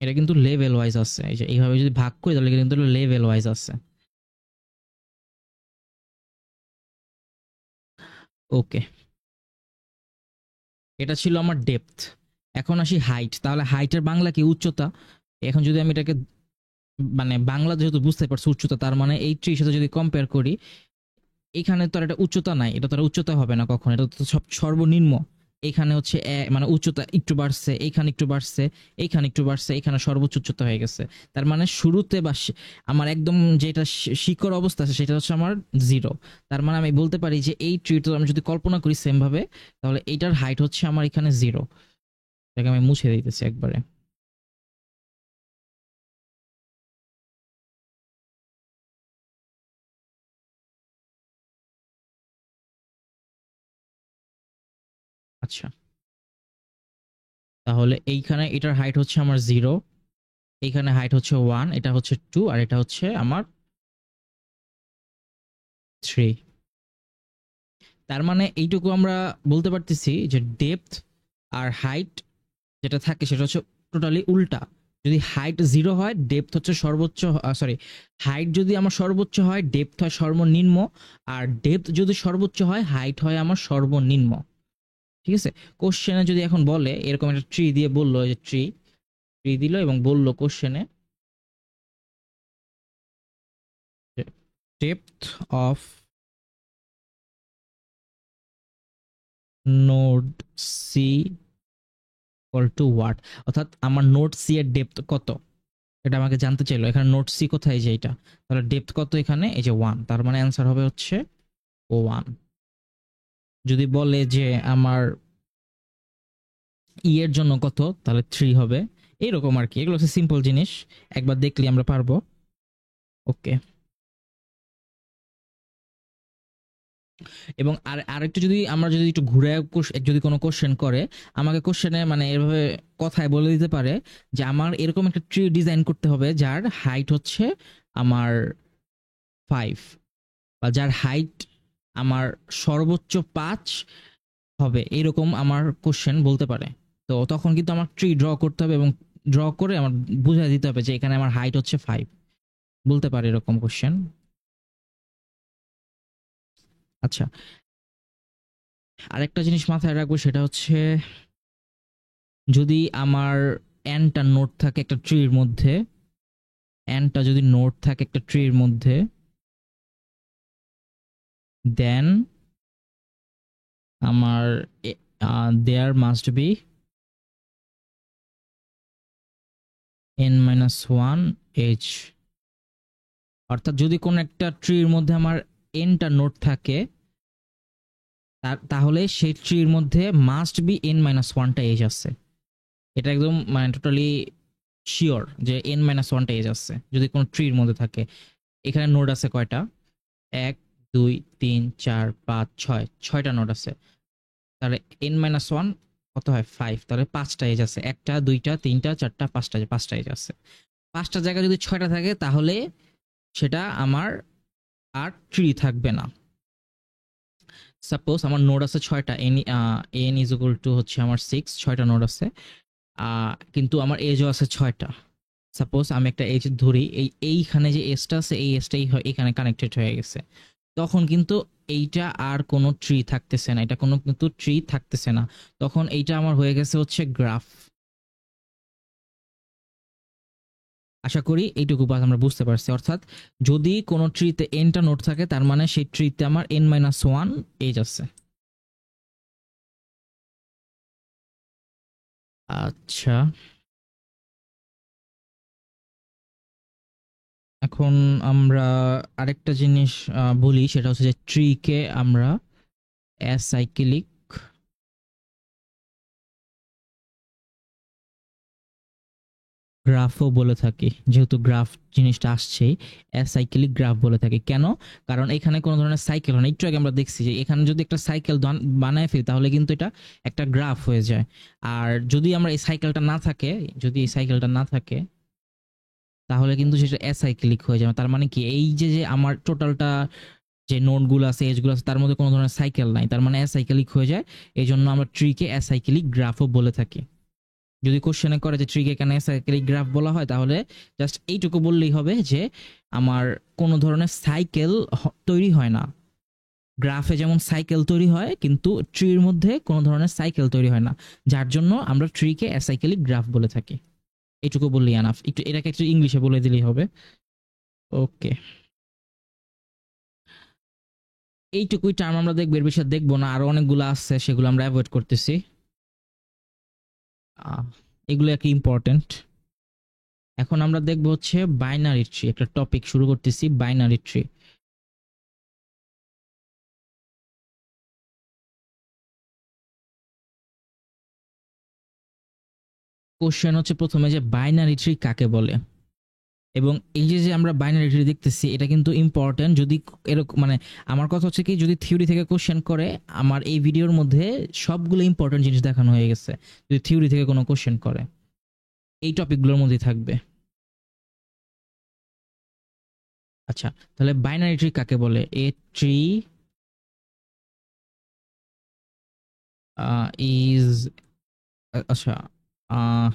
এটা কিন্তু লেভেল ওয়াইজ আছে। এই যে এইভাবে যদি ভাগ করি তাহলে কিন্তু লেভেল ওয়াইজ আছে। ওকে, এটা ছিল আমার ডেপথ। এখন আসি হাইট। তাহলে হাইটের বাংলা কি? উচ্চতা। এখন যদি আমি এটাকে মানে বাংলা যেহেতু বুঝতে পারছি উচ্চতা, তার মানে এই ট্রির সাথে যদি কম্পেয়ার করি, এখানে তো আর একটা উচ্চতা নাই, এটা তো আর উচ্চতা হবে না কখন, এটা তো সব সর্বনিম্ন। এখানে হচ্ছে মানে উচ্চতা একটু বাড়ছে, এইখানে একটু বাড়ছে, এইখানে একটু বাড়ছে, এখানে সর্বোচ্চ উচ্চতা হয়ে গেছে। তার মানে শুরুতে বা আমার একদম যেটা শিকড় অবস্থা আছে সেটা হচ্ছে আমার 0। তার মানে আমি বলতে পারি যে এই ট্রিটা আমি যদি কল্পনা করি সেম ভাবে, তাহলে এইটার হাইট হচ্ছে আমার এখানে 0। এটাকে আমি মুছে দিতেছি একবারে। আচ্ছা, তাহলে এইখানে এটার হাইট হচ্ছে আমার 0, এইখানে হাইট হচ্ছে 1, এটা হচ্ছে 2, আর এটা হচ্ছে আমার 3। তার মানে এইটুকু আমরা বলতে পারতেছি যে ডেপথ আর হাইট যেটা থাকে সেটা হচ্ছে টোটালি উল্টা। যদি হাইট 0 হয়, ডেপথ হচ্ছে সর্বোচ্চ, সরি, হাইট যদি আমার সর্বোচ্চ হয় ডেপথ হয় সর্বনিম্ন, আর ডেপথ যদি সর্বোচ্চ হয় হাইট হয় আমার সর্বনিম্ন। ঠিক আছে? কোশ্চেনে যদি এখন বলে এরকম একটা ট্রি দিয়ে বললো, যে ট্রি ট্রি দিল এবং বললো কোশ্চেনে depth of node C equal to what, অর্থাৎ আমার নোড সি এর ডেপথ কত, এটা আমাকে জানতে চাইলো। এখানে নোট সি কোথায়, যে এটা, তাহলে ডেপথ কত এখানে, এই যে 1, তার মানে অ্যান্সার হবে হচ্ছে 1। যদি বলে যে আমার ই এর জন্য কত, তাহলে 3 হবে। এইরকম আর কি, এগুলো হচ্ছে সিম্পল জিনিস, একবার দেখলে আমরা পারবো। ওকে, এবং আরেকটু যদি আমরা যদি একটু ঘুরে যদি কোনো কোশ্চেন করে, আমাকে কোশ্চেনে মানে এভাবে কথায় বলে দিতে পারে যে আমার এরকম একটা ট্রি ডিজাইন করতে হবে যার হাইট হচ্ছে আমার 5, বা যার হাইট আমার সর্বোচ্চ 5 হবে, এরকম আমার কোশ্চেন বলতে পারে। তো তখন কিন্তু আমার ট্রি ড্র করতে হবে, এবং ড্র করে আমার বুঝাই দিতে হবে যে এখানে আমার হাইট হচ্ছে 5, বলতে পারে এরকম কোশ্চেন। আচ্ছা, আরেকটা জিনিস মাথায় রাখবো, সেটা হচ্ছে যদি আমার এনটা নোট থাকে একটা ট্রির মধ্যে, এনটা যদি নোট থাকে একটা ট্রির মধ্যে, দেন আমার there must be n-1 age. অর্থাৎ যদি কোনো একটা ট্রির মধ্যে আমার এনটা নোড থাকে তাহলে সেই ট্রির মধ্যে মাস্ট বি এন মাইনাস ওয়ানটা এজ আছে। এটা একদম মানে টোটালি শিওর যে এন মাইনাস ওয়ানটা এজ আছে যদি কোনো ট্রির মধ্যে থাকে। এখানে নোড আছে কয়টা? ১, ২, ৩, ৪, ৫, ৬, ৬টা নোড আছে। তাহলে এন মাইনাস ওয়ান কত হয়? 5। তাহলে 5টা এজ আছে। 1টা 2টা 3টা 4টা 5টা এজ আছে। 5টা জায়গায় যদি 6টা থাকে তাহলে সেটা আমার আর ট্রি থাকবে না। সাপোজ আমার নোড আছে 6টা, এন ইজ ইকুয়াল টু হচ্ছে আমার 6, 6টা নোড আছে, কিন্তু আমার এজও আছে 6টা। সাপোজ আমি একটা এজ ধরি, এইখানে যে এজটা আছে এই এজটাই এখানে কানেক্টেড হয়ে গেছে, তখন কিন্তু এইটা আর কোনো ট্রি থাকতেছে না, এটা কোনো কিন্তু ট্রি থাকতেছে না, তখন এইটা আমার হয়ে গেছে হচ্ছে গ্রাফ। আশা করি এইটুকু বাস আমরা বুঝতে পারছি। অর্থাৎ যদি কোনো ট্রিতে এনটা নোড থাকে তার মানে সেই ট্রিতে আমার এন মাইনাস ওয়ান এজ আছে। আচ্ছা, এখন আমরা আরেকটা জিনিস বলি, সেটা হচ্ছে যে ট্রিকে আমরা অ্যাসাইক্লিক গ্রাফও বলে থাকি। যেহেতু গ্রাফ জিনিসটা আসছেই, অ্যাসাইক্লিক গ্রাফ বলে থাকি। কেন? কারণ এখানে কোনো ধরনের সাইকেল হয় না। একটু আগে আমরা দেখছি যে এখানে যদি একটা সাইকেল বানায় ফেলি তাহলে কিন্তু এটা একটা গ্রাফ হয়ে যায়। আর যদি আমরা এই সাইকেলটা না থাকে, যদি এই সাইকেলটা না থাকে তাহলে কিন্তু সেটা অ্যাসাইক্লিক হয়ে যাবে। তার মানে কি, এই যে আমার টোটালটা যে নোডগুলো আছে, এজগুলো আছে, তার মধ্যে কোনো ধরনের সাইকেল নাই, তার মানে অ্যাসাইক্লিক হয়ে যায়। এই জন্য আমরা ট্রিকে অ্যাসাইক্লিক গ্রাফও বলে থাকি। যদি কোশ্চেনে করে যে ট্রিকে কেন অ্যাসাইক্লিক গ্রাফ বলা হয়, তাহলে জাস্ট এইটুকু বললেই হবে যে আমার কোনো ধরনের সাইকেল তৈরি হয় না। গ্রাফে যেমন সাইকেল তৈরি হয় কিন্তু ট্রির মধ্যে কোনো ধরনের সাইকেল তৈরি হয় না, যার জন্য আমরা ট্রিকে অ্যাসাইক্লিক গ্রাফ বলে থাকি। এইটুকু বললেই আনাফ। একটু এটাকে একটু ইংলিশে বলে দিলেই হবে। ওকে, এইটুকুই টার্ম আমরা দেখবো, এর বেশি দেখবো না। আরো অনেকগুলো আছে, সেগুলো আমরা অ্যাভয়েড করতেছি। এগুলো একটু ইম্পর্টেন্ট। এখন আমরা দেখবো হচ্ছে বাইনারি ট্রি। একটা টপিক শুরু করতেছি, বাইনারি ট্রি। কোশ্চেন হচ্ছে প্রথমে যে বাইনারি ট্রি কাকে বলে, এবং এই যে আমরা বাইনারি ট্রি দেখতেছি এটা কিন্তু ইম্পর্টেন্ট। যদি এরকম মানে আমার কথা হচ্ছে কি, যদি থিওরি থেকে কোশ্চেন করে, আমার এই ভিডিওর মধ্যে সবগুলো ইম্পর্টেন্ট জিনিস দেখানো হয়ে গেছে। যদি থিওরি থেকে কোনো কোশ্চেন করে এই টপিকগুলোর মধ্যেই থাকবে। আচ্ছা, তাহলে বাইনারি ট্রি কাকে বলে? এ ট্রি ইজ, আচ্ছা,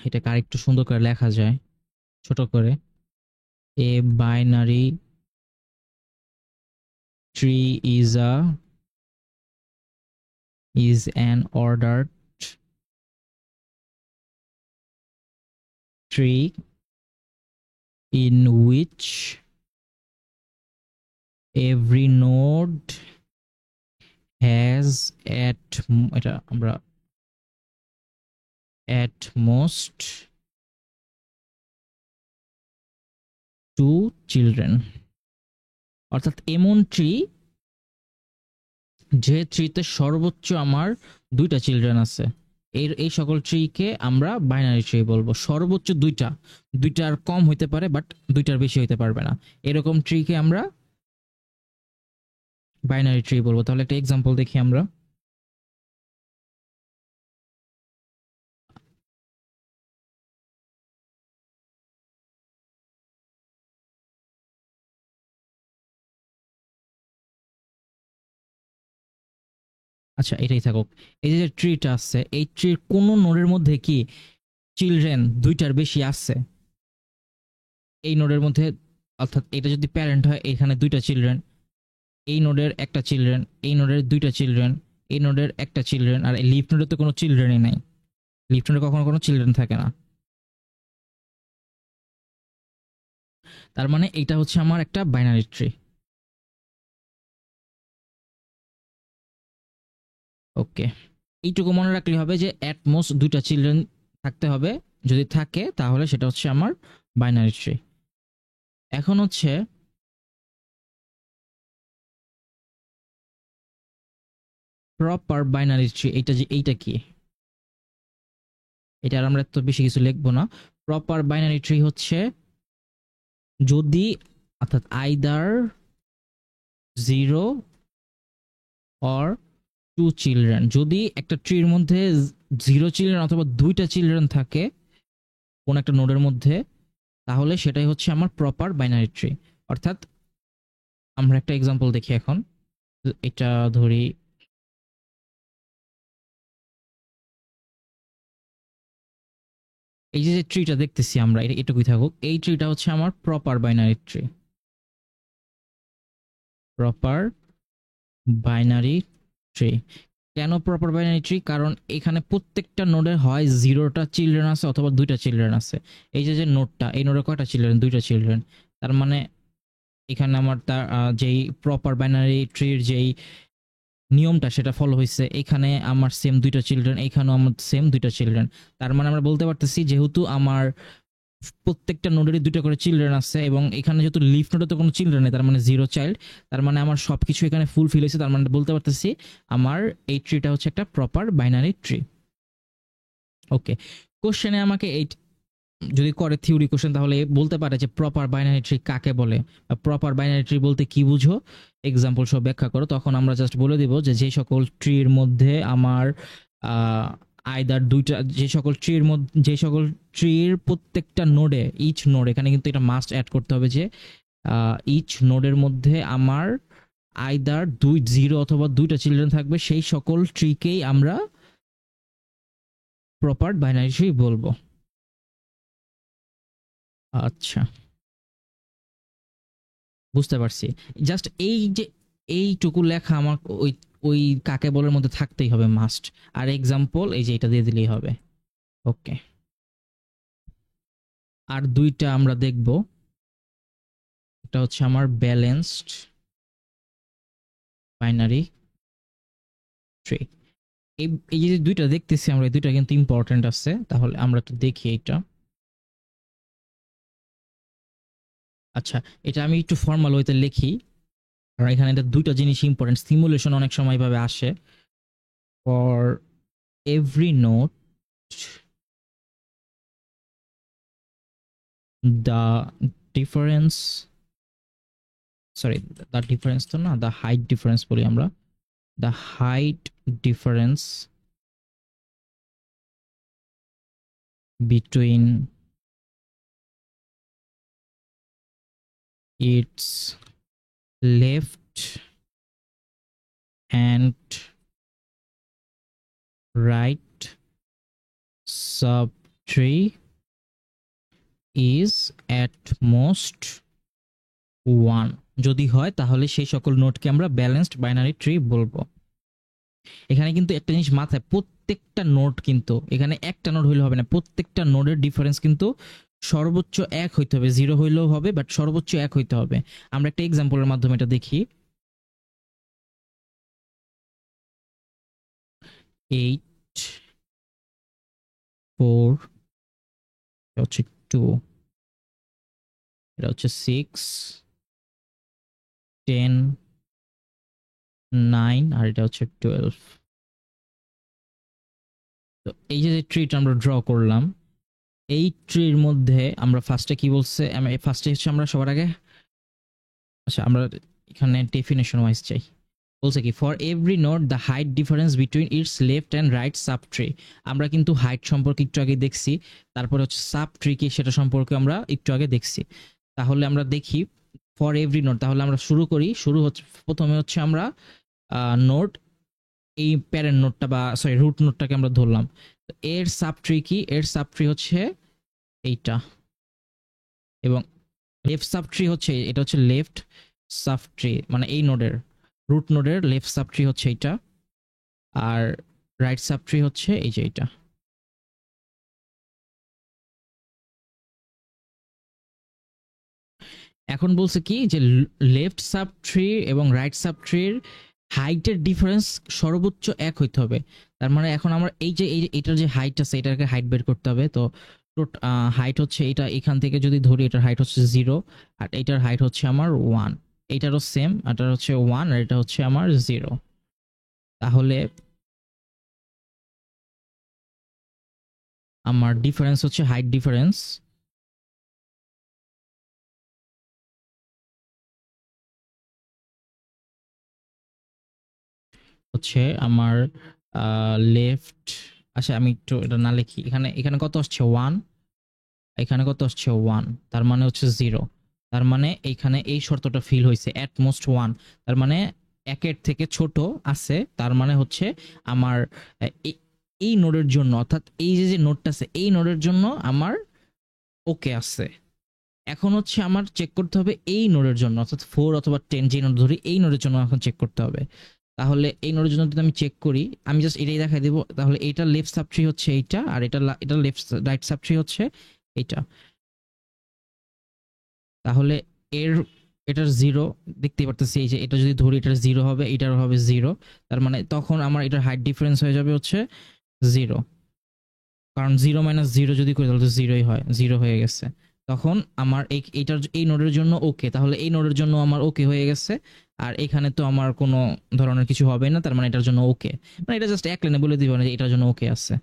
এটাকে আরেকটু সুন্দর করে লেখা যায়, ছোট করে। A binary tree is an ordered tree in which every node has এটা আমরা at most two children। অর্থাৎ এমন ট্রি যে ট্রিতে সর্বোচ্চ আমার 2টা চিলড্রেন আছে, এই সকল ট্রিকে আমরা বাইনারি ট্রি বলবো। সর্বোচ্চ 2টার কম হইতে পারে, বাট 2টার বেশি হইতে পারবে না, এরকম ট্রিকে আমরা বাইনারি ট্রি বলবো। তাহলে একটা এক্সাম্পল দেখি আমরা। আচ্ছা, এটাই থাকুক। এই যে ট্রিটা আছে, এই ট্রির কোন নোডের মধ্যে কি চিলড্রেন 2টার বেশি আছে? এই নোডের মধ্যে, অর্থাৎ এটা যদি প্যারেন্ট হয়, এখানে 2টা চিলড্রেন, এই নোডের একটা চিলড্রেন, এই নোডের 2টা চিলড্রেন, এই নোডের একটা চিলড্রেন, আর এই লিফ নোডে তো কোনো চিলড্রেনই নাই। লিফ নোডে কখনো কোনো চিলড্রেন থাকে না। তার মানে এটা হচ্ছে আমার একটা বাইনারি ট্রি। ওকে, এইটুকু মনে রাখলে হবে যে অ্যাট মোস্ট 2টা চিলড্রেন থাকতে হবে। যদি থাকে তাহলে সেটা হচ্ছে আমার বাইনারি ট্রি। এখন হচ্ছে প্রপার বাইনারি ট্রি, এইটা কি, এটা আর আমরা তো বেশি কিছু লিখবো না। প্রপার বাইনারি ট্রি হচ্ছে যদি, অর্থাৎ আইদার 0 অর 2 চিলড্রেন, যদি একটা ট্রির মধ্যে 0 চিলড্রেন অথবা 2টা চিলড্রেন থাকে কোন একটা নোডের মধ্যে, তাহলে সেটাই হচ্ছে আমার প্রপার বাইনারি ট্রি। অর্থাৎ আমরা একটা এক্সাম্পল দেখি এখন, এটা ধরি, এই যে ট্রিটা দেখতেছি আমরা, এটুকুই থাকুক, এই ট্রিটা হচ্ছে আমার proper binary tree. Proper binary tree কেন প্রপার বাইনারি ট্রি? কারণ এখানে প্রত্যেকটা নোডে হয় 0টা চিলড্রেন আছে অথবা 2টা চিলড্রেন আছে। এই যে নোডটা, এই নোডে কয়টা চিলড্রেন? 2টা চিলড্রেন। তার মানে এখানে আমার তার যেই প্রপার বাইনারি ট্রির যেই নিয়মটা সেটা ফলো হয়েছে, এখানে আমার সেম 2টা চিলড্রেন, এখানেও আমার সেম 2টা চিলড্রেন। তার মানে আমরা বলতে পারতেছি যেহেতু আমার প্রত্যেকটা নোডেরই 2টা করে চিলড্রেন আছে এবং এখানে যেহেতু লিফ নোডে তো কোনো চিলড্রেন নেই, তার মানে 0 চাইল্ড, তার মানে আমার সবকিছু এখানে ফুলফিল হয়েছে। তার মানে বলতে পারতেছি আমার এই ট্রিটা হচ্ছে একটা প্রপার বাইনারি ট্রি। ওকে, কোশ্চেনে আমাকে এই যদি করে থিওরি কোশ্চেন, তাহলে বলতে পারে যে প্রপার বাইনারি ট্রি কাকে বলে, বা প্রপার বাইনারি ট্রি বলতে কি বুঝো, এক্সাম্পল সব ব্যাখ্যা করো। তখন আমরা জাস্ট বলে দিব যে যে সকল ট্রির মধ্যে আমার আইদার 2টা, যে সকল ট্রির মধ্যে, যে সকল ট্রির প্রত্যেকটা নোডে, ইচ নোড, এখানে কিন্তু এটা মাস্ট অ্যাড করতে হবে যে ইচ নোডের মধ্যে আমার আইদার 0 অথবা 2টা চিলড্রেন থাকবে, সেই সকল ট্রিকেই আমরা প্রপার বাইনারি ট্রি বলবো। আচ্ছা, বুঝতে পারছি। জাস্ট এই যে এইটুকু লেখা আমার ওই ওই কাকে বলার মধ্যে থাকতেই হবে মাস্ট। আর এক্সাম্পল এই যে এটা দিয়ে দিলেই হবে। ওকে, আর 2টা আমরা দেখব। এটা হচ্ছে আমার ব্যালেন্সড বাইনারি ট্রি। এই যে 2টা দেখতেছি আমরা, এই 2টা কিন্তু ইম্পর্টেন্ট আছে, তাহলে আমরা একটু দেখি এটা। আচ্ছা, এটা আমি একটু ফর্মাল ওয়েতে লিখি, কারণ এখানে এটা 2টা জিনিস ইম্পর্টেন্ট। সিমুলেশন অনেক সময় ভাবে আসে। For every node the difference, sorry, the difference তো না, the height difference বলি আমরা, the height difference between its left and right subtree is at most 1। যদি হয় তাহলে সেই সকল নোডকে আমরা ব্যালেন্সড বাইনারি ট্রি বলবো। এখানে কিন্তু একটা জিনিস মাথায়, প্রত্যেকটা নোড কিন্তু, এখানে একটা নোড হইলে হবে না, প্রত্যেকটা নোডের ডিফারেন্স কিন্তু সর্বোচ্চ 1 হইতে হবে। 0 হইলেও হবে, বাট সর্বোচ্চ 1 হইতে হবে। আমরা একটা এক্সাম্পলের মাধ্যমে এটা দেখি। 8 4 এটা হচ্ছে 2, এটা হচ্ছে 6 10 9, আর এটা হচ্ছে 12। তো এই যে ট্রিটা আমরা ড্র করলাম, এই ট্রির মধ্যে আমরা ফার্স্টে কি বলছে, ফার্স্টে হচ্ছে আমরা সবার আগে, আচ্ছা আমরা এখানে ডেফিনেশন ওয়াইজ চাই। বলছে কি, for every node the height difference between it's left and right sub tree. আমরা কিন্তু হাইট সম্পর্কে একটু আগে দেখছি, তারপরে হচ্ছে সাব ট্রি কি সেটা সম্পর্কে আমরা একটু আগে দেখছি। তাহলে আমরা দেখি ফর এভরি নোড, তাহলে আমরা শুরু করি। প্রথমে হচ্ছে আমরা নোড, এই প্যারেন্ট নোডটা বা সরি রুট নোডটাকে আমরা ধরলাম। তো এর সাব ট্রি কি? এর সাব ট্রি হচ্ছে এইটা, এবং লেফট সাব ট্রি হচ্ছে, এটা হচ্ছে লেফট সাব ট্রি, মানে এই নোডের, রুট নোডের লেফট সাব ট্রি হচ্ছে এইটা, আর রাইট সাব ট্রি হচ্ছে এই যে এইটা। এখন বলছে কি যে লেফট সাব ট্রি এবং রাইট সাব ট্রির হাইটের ডিফারেন্স সর্বোচ্চ 1 হইতে হবে। তার মানে এখন আমরা এই যে এটার যে হাইট আছে, এটাকে হাইট বের করতে হবে। তো হাইট হচ্ছে এটা, এখান থেকে যদি ধরি এটার হাইট হচ্ছে 0, আর এটার হাইট হচ্ছে আমার 1, এইটারও সেম, এটার হচ্ছে 1 আর এটা হচ্ছে আমার 0। তাহলে আমার ডিফারেন্স হচ্ছে হাইট ডিফারেন্স হচ্ছে আমার লেফট। আচ্ছা আমি একটু এটা না লিখি, এখানে এখানে কত আসছে 1, এখানে কত আসছে 1, তার মানে হচ্ছে 0। তার মানে এইখানে এই শর্তটা ফিল হয়েছে অ্যাট মোস্ট 1, তার মানে একের থেকে ছোট আছে, তার মানে হচ্ছে আমার এই এই নোডের জন্য, অর্থাৎ এই যে যে নোডটা আছে এই নোডের জন্য আমার ওকে আছে। এখন হচ্ছে আমার চেক করতে হবে এই নোডের জন্য, অর্থাৎ 4 অথবা 10 যে নোড ধরি এই নোডের জন্য এখন চেক করতে হবে। তাহলে এই নোডের জন্য যদি আমি চেক করি, আমি জাস্ট এটাই দেখাই দেবো। তাহলে এইটা লেফট সাবট্রি হচ্ছে এইটা, আর এটা লেফট রাইট সাবট্রি হচ্ছে এইটা। তাহলে এর এটার 0 দেখতেই পারতেছি, এই যে এটা যদি ধরি এটার 0 হবে, এটার হবে 0। তার মানে তখন আমার এটার হাইট ডিফারেন্স হয়ে যাবে হচ্ছে 0, কারণ 0 মাইনাস 0 যদি করি তাহলে তো 0ই হয়, 0 হয়ে গেছে। তখন আমার এইটার এই নোডের জন্য ওকে, তাহলে এই নোডের জন্য আমার ওকে হয়ে গেছে। আর এখানে তো আমার কোনো ধরনের কিছু হবে না, তার মানে এটার জন্য ওকে, মানে এটা জাস্ট এক লাইনে বলে দিব না যে এটার জন্য ওকে আছে।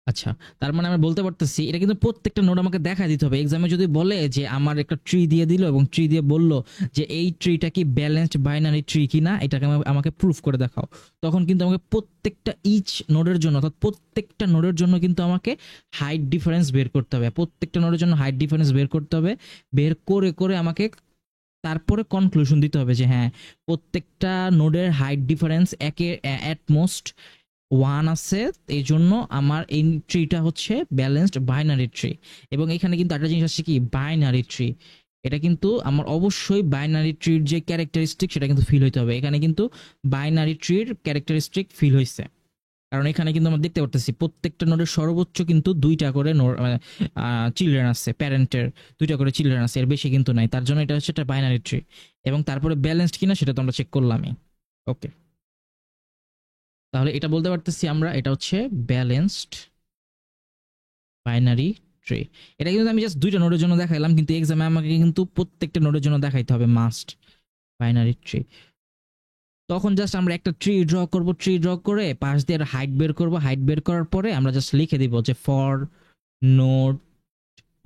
আচ্ছা, তার মানে আমরা বলতে পারতেছি এটা কিন্তু প্রত্যেকটা নোড আমাকে দেখায় দিতে হবে। এক্সামে যদি বলে যে আমার একটা ট্রি দিয়ে দিল এবং ট্রি দিয়ে বলল যে এই ট্রিটা কি ব্যালেন্সড বাইনারি ট্রি কিনা, এটাকে আমাকে প্রুফ করে দেখাও, তখন কিন্তু আমাকে প্রত্যেকটা ইচ নোডের জন্য, অর্থাৎ প্রত্যেকটা নোডের জন্য কিন্তু আমাকে হাইট ডিফারেন্স বের করতে হবে। প্রত্যেকটা নোডের জন্য হাইট ডিফারেন্স বের করতে হবে, বের করে করে আমাকে তারপরে কনক্লুশন দিতে হবে যে হ্যাঁ প্রত্যেকটা নোডের হাইট ডিফারেন্স একে অ্যাট মোস্ট 1 আছে, এই জন্য আমার এই ট্রিটা হচ্ছে ব্যালেন্সড বাইনারি ট্রি। এবং এখানে কিন্তু একটা জিনিস আসছে কি, বাইনারি ট্রি। এটা কিন্তু আমার অবশ্যই বাইনারি ট্রির যে ক্যারেক্টারিস্টিক সেটা কিন্তু ফিল হইতে হবে। এখানে কিন্তু বাইনারি ট্রির ক্যারেক্টারিস্টিক ফিল হয়েছে, কারণ এখানে কিন্তু আমরা দেখতে পারতেছি প্রত্যেকটা নোডের সর্বোচ্চ কিন্তু 2টা করে চিলড্রেন আছে, প্যারেন্টের 2টা করে চিলড্রেন আছে, এর বেশি কিন্তু নাই। তার জন্য এটা হচ্ছে একটা বাইনারি ট্রি। এবং তারপরে ব্যালেন্সড কিনা সেটা তো আমরা চেক করলামই। ওকে, তাহলে এটা বলতে পারতেছি আমরা এটা হচ্ছে ব্যালেন্সড বাইনারি ট্রি। এটা কিন্তু আমি জাস্ট 2টা নোডের জন্য দেখাইলাম, কিন্তু এক্সামে আমাকে কিন্তু প্রত্যেকটা নোডের জন্য দেখাইতে হবে মাস্ট বাইনারি ট্রি। তখন জাস্ট আমরা একটা ট্রি ড্র করব, ট্রি ড্র করে পাশ দিয়ে হাইট বের করব, হাইট বের করার পরে আমরা জাস্ট লিখে দিব যে ফর নোড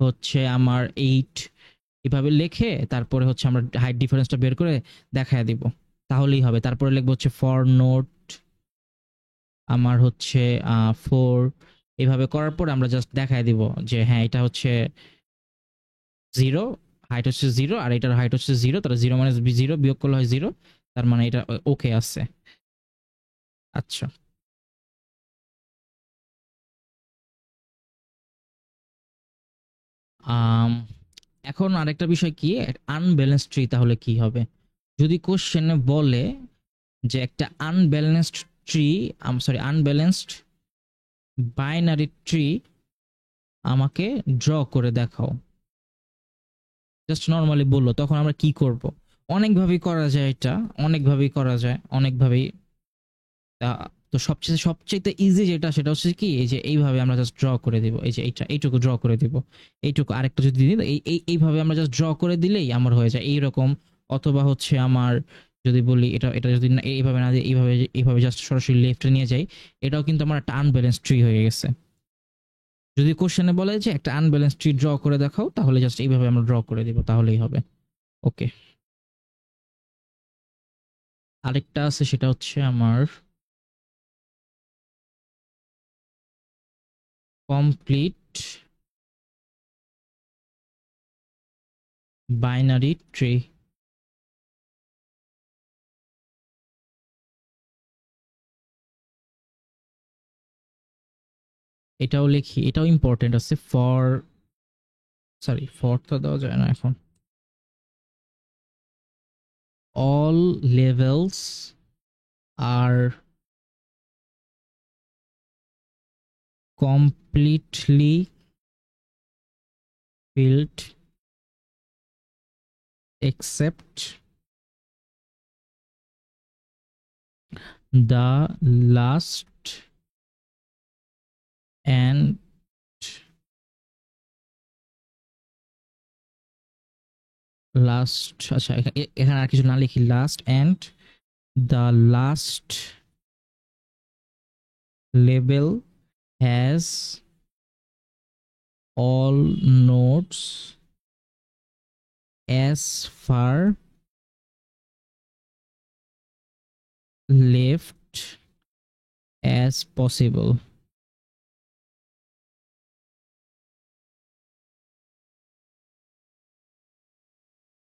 হচ্ছে আমার 8, এভাবে লিখে তারপরে হচ্ছে আমরা হাইট ডিফারেন্সটা বের করে দেখায় দিব, তাহলেই হবে। তারপরে লিখবো হচ্ছে ফর নোড আমার হচ্ছে 4, এভাবে করার পর আমরা জাস্ট দেখায় দিব যে হ্যাঁ এটা হচ্ছে 0, হাইট হচ্ছে 0, আর এটার হাইট হচ্ছে 0, তাহলে 0 মাইনাস 0 বিয়োগ করলে হয় 0, তার মানে এটা ওকে আছে। আচ্ছা, আম, এখন আরেকটা বিষয় কি, আনব্যালেন্সড ট্রি তাহলে কি হবে? যদি কোশ্চেনে বলে যে একটা unbalanced tree, sorry unbalanced binary tree আমাকে ড্র করে দেখাও, জাস্ট নর্মালি বললো, তখন আমরা কি করব? অনেকভাবেই করা যায় এটা, অনেকভাবেই করা যায়, অনেকভাবেই। তো সবচেয়ে সবচেয়ে ইজি যেটা সেটা হচ্ছে কি, এই যে এইভাবে আমরা জাস্ট ড্র করে দিব, এই যে এইটুকু ড্র করে দিব, এইটুকু আরেকটা যদি দিই, এইভাবে আমরা জাস্ট ড্র করে দিলেই আমার হয়ে যায় এইরকম। অথবা হচ্ছে আমার যদি বলি এটা এটা যদি এইভাবে না দিয়ে এইভাবে এইভাবে জাস্ট সরাসরি লেফটে নিয়ে যাই, এটাও কিন্তু আমার একটা আনব্যালেন্স ট্রি হয়ে গেছে। যদি কোশ্চেনে বলে যে একটা আনব্যালেন্স ট্রি ড্র করে দেখাও, তাহলে জাস্ট এইভাবে আমরা ড্র করে দিব, তাহলেই হবে। ওকে, আরেকটা আছে সেটা হচ্ছে আমার কমপ্লিট বাইনারি ট্রি। এটাও লিখি, এটাও ইম্পর্টেন্ট আছে। ফর, সরি ফর তো দেওয়া যায় না এখন। All levels are completely filled except the last and last. আচ্ছা এখানে আর কিছু না লিখি, last and the last label has all nodes as far left as possible.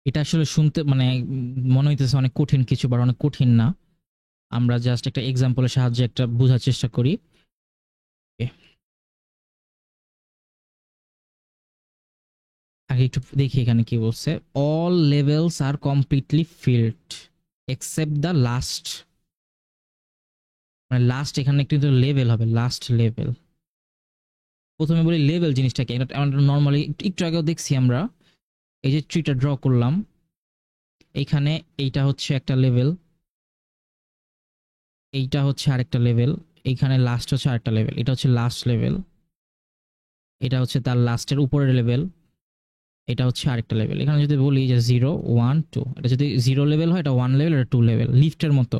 এটা আসলে শুনতে মানে মনে হইতেছে অনেক কঠিন কিছু, বা অনেক কঠিন না। আমরা জাস্ট একটা এক্সাম্পলের সাহায্যে একটা বোঝার চেষ্টা করি। আগে একটু দেখি এখানে কি বলছে। All levels are completely filled except the last, মানে লাস্ট এখানে কিন্তু লেভেল হবে, লাস্ট লেভেল। প্রথমে বলি লেভেল জিনিসটা কি। আমরা নর্মালি একটু আগেও দেখছি আমরা, এই যে ট্রিটা ড্র করলাম, এইখানে এইটা হচ্ছে একটা লেভেল, এইটা হচ্ছে আরেকটা লেভেল, এইখানে লাস্ট হচ্ছে আরেকটা লেভেল, এটা হচ্ছে লাস্ট লেভেল, এটা হচ্ছে তার লাস্টের উপরের লেভেল, এটা হচ্ছে আরেকটা লেভেল। এখানে যদি বলি যে 0 1 2, এটা যদি 0 লেভেল হয় এটা 1 লেভেল, এটা 2 লেভেল, লিফটের মতো।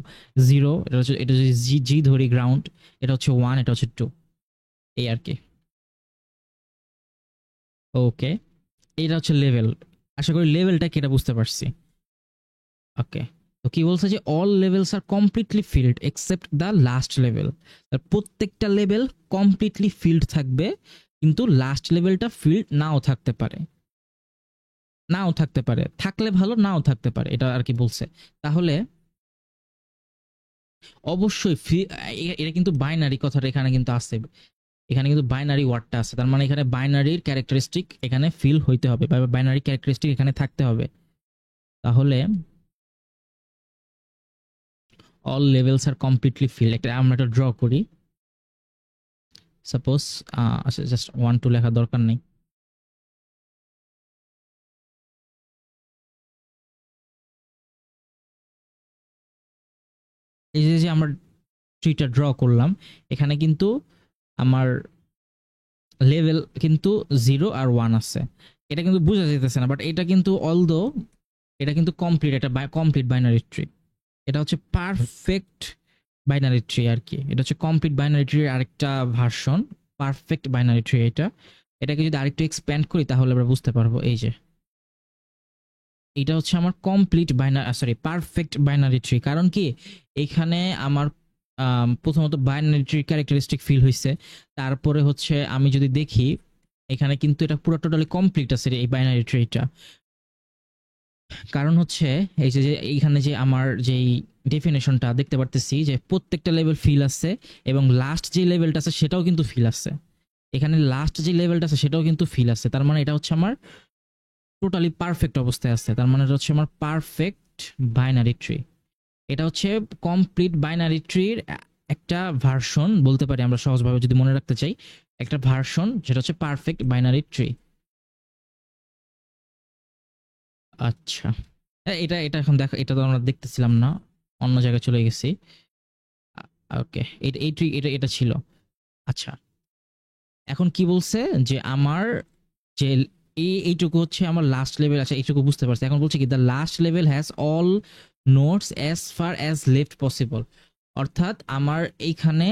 0 এটা হচ্ছে, এটা যদি জি জি ধরি গ্রাউন্ড, এটা হচ্ছে 1, এটা হচ্ছে 2, এই আর কি। ওকে, এটা হচ্ছে লেভেল। আশা করি লেভেলটা কি এটা বুঝতে পারছি। ওকে, তো কি বলছে যে all levels are completely filled except the last level. প্রত্যেকটা লেভেল কমপ্লিটলি ফিল্ড থাকবে, কিন্তু লাস্ট লেভেলটা ফিল্ড নাও থাকতে পারে, নাও থাকতে পারে, থাকলে ভালো, নাও থাকতে পারে, এটা আর কি বলছে। তাহলে অবশ্যই এটা কিন্তু বাইনারি কথাটা এখানে কিন্তু আছে, এখানে কিন্তু বাইনারি ওয়ার্ডটা আছে, তার মানে এখানে বাইনারির ক্যারেক্টারিস্টিক এখানে ফিল হইতে হবে, বা বাইনারি ক্যারেক্টারিস্টিক এখানে থাকতে হবে। তাহলে all levels are completely field, একটা আমরা একটা ড্র করি। সাপোজ আচ্ছা, জাস্ট 1 2 লেখার দরকার নেই। এই যে যে আমরা ট্রিটা ড্র করলাম, এখানে কিন্তু আমার লেভেল কিন্তু 0 আর 1 আছে, এটা কিন্তু বোঝা যাইতেছে না, বাট এটা কিন্তু অলদো এটা কিন্তু কমপ্লিট, এটা কমপ্লিট বাইনারি ট্রি, এটা হচ্ছে পারফেক্ট বাইনারি ট্রি আর কি। এটা হচ্ছে কমপ্লিট বাইনারি ট্রির আরেকটা ভার্সন, পারফেক্ট বাইনারি ট্রি। এটাকে যদি আরেকটু এক্সপ্যান্ড করি তাহলে আমরা বুঝতে পারবো। এই যে এটা হচ্ছে আমার complete binary, sorry perfect binary tree. কারণ কি, এখানে আমার প্রথমত বাইনারি ট্রির ক্যারেক্টারিস্টিক ফিল হয়েছে, তারপরে হচ্ছে আমি যদি দেখি এখানে কিন্তু এটা পুরো টোটালি কমপ্লিট আছে এই বাইনারি ট্রিটা। কারণ হচ্ছে এই যে যে এইখানে যে আমার যেই ডেফিনেশনটা দেখতে পারতেছি যে প্রত্যেকটা লেভেল ফিল আছে, এবং লাস্ট যে লেভেলটা আছে সেটাও কিন্তু ফিল আছে, এখানে লাস্ট যে লেভেলটা আছে সেটাও কিন্তু ফিল আছে। তার মানে এটা হচ্ছে আমার টোটালি পারফেক্ট অবস্থায় আছে, তার মানে এটা হচ্ছে আমার পারফেক্ট বাইনারি ট্রি। এটা হচ্ছে কমপ্লিট বাইনারি ট্রির একটা ভার্সন বলতে পারি আমরা সহজভাবে যদি মনে রাখতে চাই, একটা ভার্সন যেটা হচ্ছে পারফেক্ট বাইনারি ট্রি। আচ্ছা, এটা এটা এখন দেখো, এটা তো আমরা দেখতেছিলাম না, অন্য জায়গায় চলে গেছি। ওকে, এটা এই ট্রি, এটা এটা ছিল। আচ্ছা, এখন কি বলছে যে আমার যে এইটুকু হচ্ছে আমার লাস্ট লেভেল আছে, এইটুকু বুঝতে পারছি। এখন বলছে কি the last level has all notes as far as left possible, অর্থাৎ আমার এইখানে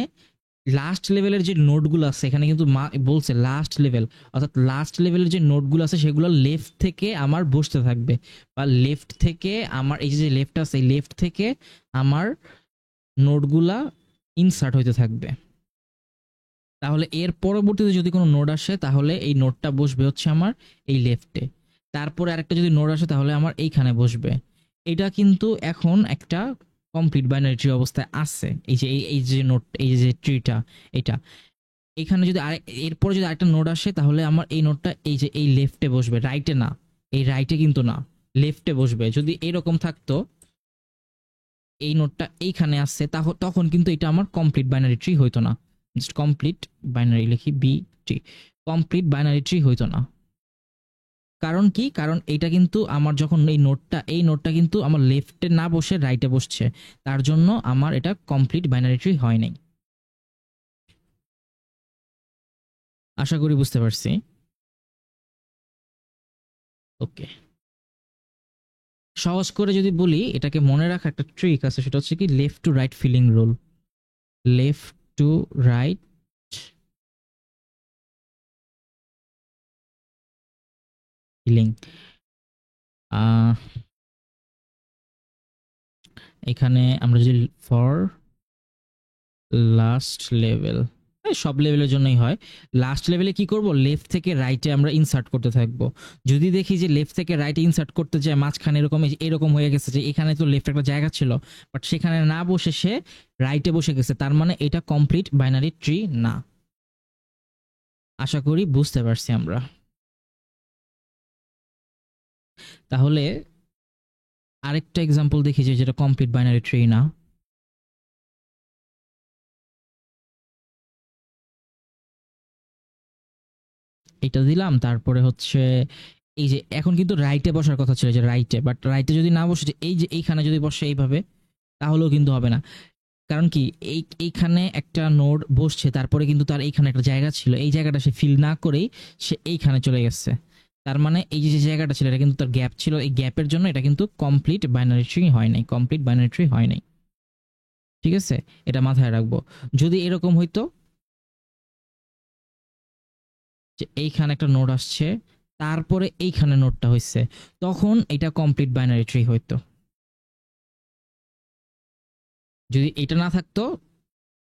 লাস্ট লেভেলের যে নোটগুলো আছে এখানে কিন্তু বলছে লাস্ট লেভেল, অর্থাৎ লাস্ট লেভেলের যে নোটগুলো আছে সেগুলো লেফট থেকে আমার বসতে থাকবে, বা লেফট থেকে আমার এই যে লেফট আছে এই লেফট থেকে আমার নোটগুলা ইনসার্ট হইতে থাকবে। তাহলে এর পরবর্তীতে যদি কোনো নোড আসে তাহলে এই নোডটা বসবে হচ্ছে আমার এই লেফটে, তারপরে আরেকটা যদি নোড আসে তাহলে আমার এইখানে বসবে। এটা কিন্তু এখন একটা কমপ্লিট বাইনারি ট্রি অবস্থায় আছে। এই যে এই যে নোড, এই যে ট্রিটা, এটা এখানে যদি এরপরে যদি আরেকটা নোড আসে তাহলে আমার এই নোডটা এই যে এই লেফটে বসবে, রাইটে না, এই রাইটে কিন্তু না, লেফটে বসবে। যদি এরকম থাকতো এই নোডটা এইখানে আসছে তখন কিন্তু এটা আমার কমপ্লিট বাইনারি ট্রি হইতো না। জাস্ট কমপ্লিট বাইনারি লিখি B tree, complete binary tree হইতো না। কারণ কি, কারণ এটা কিন্তু আমার যখন এই নোটটা কিন্তু আমার লেফটে না বসে রাইটে বসছে, তার জন্য আমার এটা কমপ্লিট বাইনারি ট্রি হয় নাই। আশা করি বুঝতে পারছি। ওকে, সহজ করে যদি বলি, এটাকে মনে রাখা একটা ট্রিক আছে, সেটা হচ্ছে কি left to right filling rule. Left to right filling. এখানে আমরা যদি ফর লাস্ট লেভেল, সব লেভেলের জন্যই হয়, লাস্ট লেভেলে কি করব, লেফট থেকে রাইটে আমরা ইনসার্ট করতে থাকবো। যদি দেখি যে লেফট থেকে রাইটে ইনসার্ট করতে যায় মাঝখানে এরকম হয়ে গেছে যে এখানে তো লেফট একটা জায়গা ছিল, বাট সেখানে না বসে সে রাইটে বসে গেছে, তার মানে এটা কমপ্লিট বাইনারি ট্রি না। আশা করি বুঝতে পারছি আমরা। তাহলে আরেকটা এক্সাম্পল দেখি যে যেটা কমপ্লিট বাইনারি ট্রি না। এটা দিলাম, তারপরে হচ্ছে এই যে এখন কিন্তু রাইটে বসার কথা ছিল, যে রাইটে, বাট রাইটে যদি না বসে, যে এই যে এইখানে যদি বসে এইভাবে, তাহলেও কিন্তু হবে না। কারণ কি এইখানে একটা নোড বসছে, তারপরে কিন্তু তার এইখানে একটা জায়গা ছিল, এই জায়গাটা সে ফিল না করেই সে এইখানে চলে গেছে। তার মানে এই যে জায়গাটা ছিল, এটা কিন্তু তার গ্যাপ ছিল, এই গ্যাপের জন্য এটা কিন্তু কমপ্লিট বাইনারি ট্রি হয় নাই, কমপ্লিট বাইনারি ট্রি হয় নাই। ঠিক আছে, এটা মাথায় রাখবো। যদি এরকম হইতো যে এইখানে একটা নোড আসছে, তারপরে এইখানে নোডটা হইছে, তখন এটা কমপ্লিট বাইনারি ট্রি হইতো। যদি এটা না থাকতো,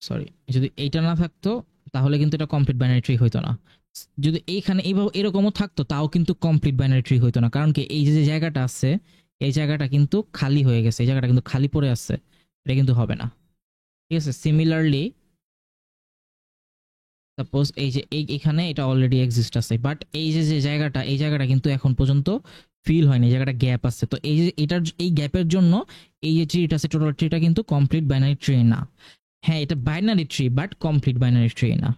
সরি, যদি এইটা না থাকতো তাহলে কিন্তু এটা কমপ্লিট বাইনারি ট্রি হইতো না। যদি এইখানে এইভাবে এরকমও থাকতো তাও কিন্তু কমপ্লিট বাইনারি ট্রি হইতো না, কারণ কি এই যে জায়গাটা আছে, এই জায়গাটা কিন্তু খালি হয়ে গেছে, এই জায়গাটা কিন্তু খালি পড়ে আছে, এটা কিন্তু হবে না। ঠিক আছে, সিমিলারলি সাপোজ এই যে এখানে এটা অলরেডি এক্সিস্ট আছে, বাট এই যে জায়গাটা, এই জায়গাটা কিন্তু এখন পর্যন্ত ফিল হয়নি, এই জায়গাটা গ্যাপ আছে, তো এই যে এটার এই গ্যাপের জন্য এই যে ট্রিটা আছে, টোটাল ট্রিটা কিন্তু কমপ্লিট বাইনারি ট্রি না। হ্যাঁ, এটা binary tree but complete binary tree না।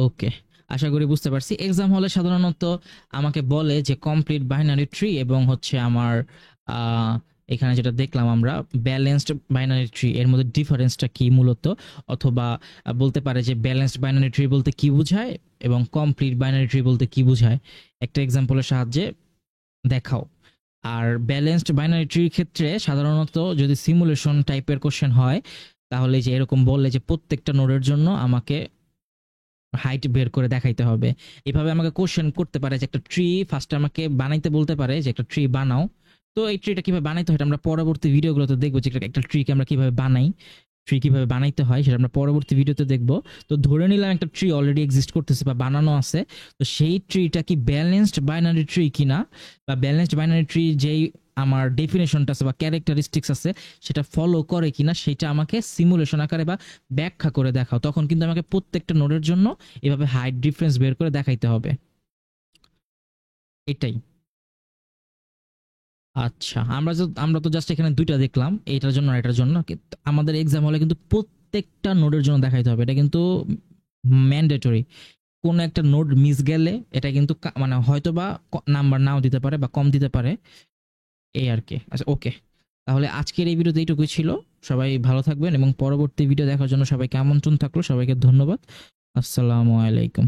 ওকে, আশা করি বুঝতে পারছি। এক্সাম হলে সাধারণত আমাকে বলে যে কমপ্লিট বাইনারি ট্রি এবং হচ্ছে আমার আহ, এখানে যেটা দেখলাম আমরা ব্যালেন্সড বাইনারি ট্রি, এর মধ্যে ডিফারেন্সটা কি মূলত, অথবা বলতে পারে যে ব্যালেন্সড বাইনারি ট্রি বলতে কি বোঝায় এবং কমপ্লিট বাইনারি ট্রি বলতে কি বোঝায়, একটা এক্সাম্পলের সাহায্যে দেখাও। আর ব্যালেন্সড বাইনারি ট্রির ক্ষেত্রে সাধারণত যদি সিমুলেশন টাইপের কোশ্চেন হয়, তাহলে যে এরকম বললে যে প্রত্যেকটা নোডের জন্য আমাকে হাইট বের করে দেখাইতে হবে, এভাবে আমাকে কোশ্চেন করতে পারে যে একটা ট্রি ফার্স্টে আমাকে বানাইতে বলতে পারে যে একটা ট্রি বানাও। তো এই ট্রিটা কিভাবে বানাইতে হয় আমরা পরবর্তী ভিডিওগুলোতে দেখবো, যে একটা ট্রিকে আমরা কিভাবে বানাই, ট্রি কিভাবে বানাইতে হয় সেটা আমরা পরবর্তী ভিডিওতে দেখবো। তো ধরে নিলাম একটা ট্রি অলরেডি এক্সিস্ট করতেছে বা বানানো আছে, তো সেই ট্রিটা কি ব্যালেন্সড বাইনারি ট্রি কিনা, বা ব্যালেন্সড বাইনারি ট্রি যেই আমার ডেফিনেশনটা আছে বা ক্যারেক্টারিস্টিক্স আছে সেটা ফলো করে কিনা, সেটা আমাকে সিমুলেশন আকারে বা ব্যাখ্যা করে দেখাও। তখন কিন্তু আমাকে প্রত্যেকটা নোডের জন্য এভাবে হাইট ডিফারেন্স বের করে দেখাইতে হবে, এটাই। আচ্ছা, আমরা তো জাস্ট এখানে দুইটা দেখলাম, এইটার জন্য আর এটার জন্য, কিন্তু আমাদের এক্সাম হলে কিন্তু প্রত্যেকটা নোডের জন্য দেখাইতে হবে, এটা কিন্তু ম্যান্ডেটরি। কোন একটা নোড মিস গেলে এটা কিন্তু মানে হয়তো বা নাম্বার নাও দিতে পারে বা কম দিতে পারে, এই আর কি। আচ্ছা, ওকে, তাহলে আজকের এই ভিডিওতে এইটুকুই ছিল। সবাই ভালো থাকবেন এবং পরবর্তী ভিডিও দেখার জন্য সবাইকে আমন্ত্রণ থাকলো। সবাইকে ধন্যবাদ। আসসালামু আলাইকুম।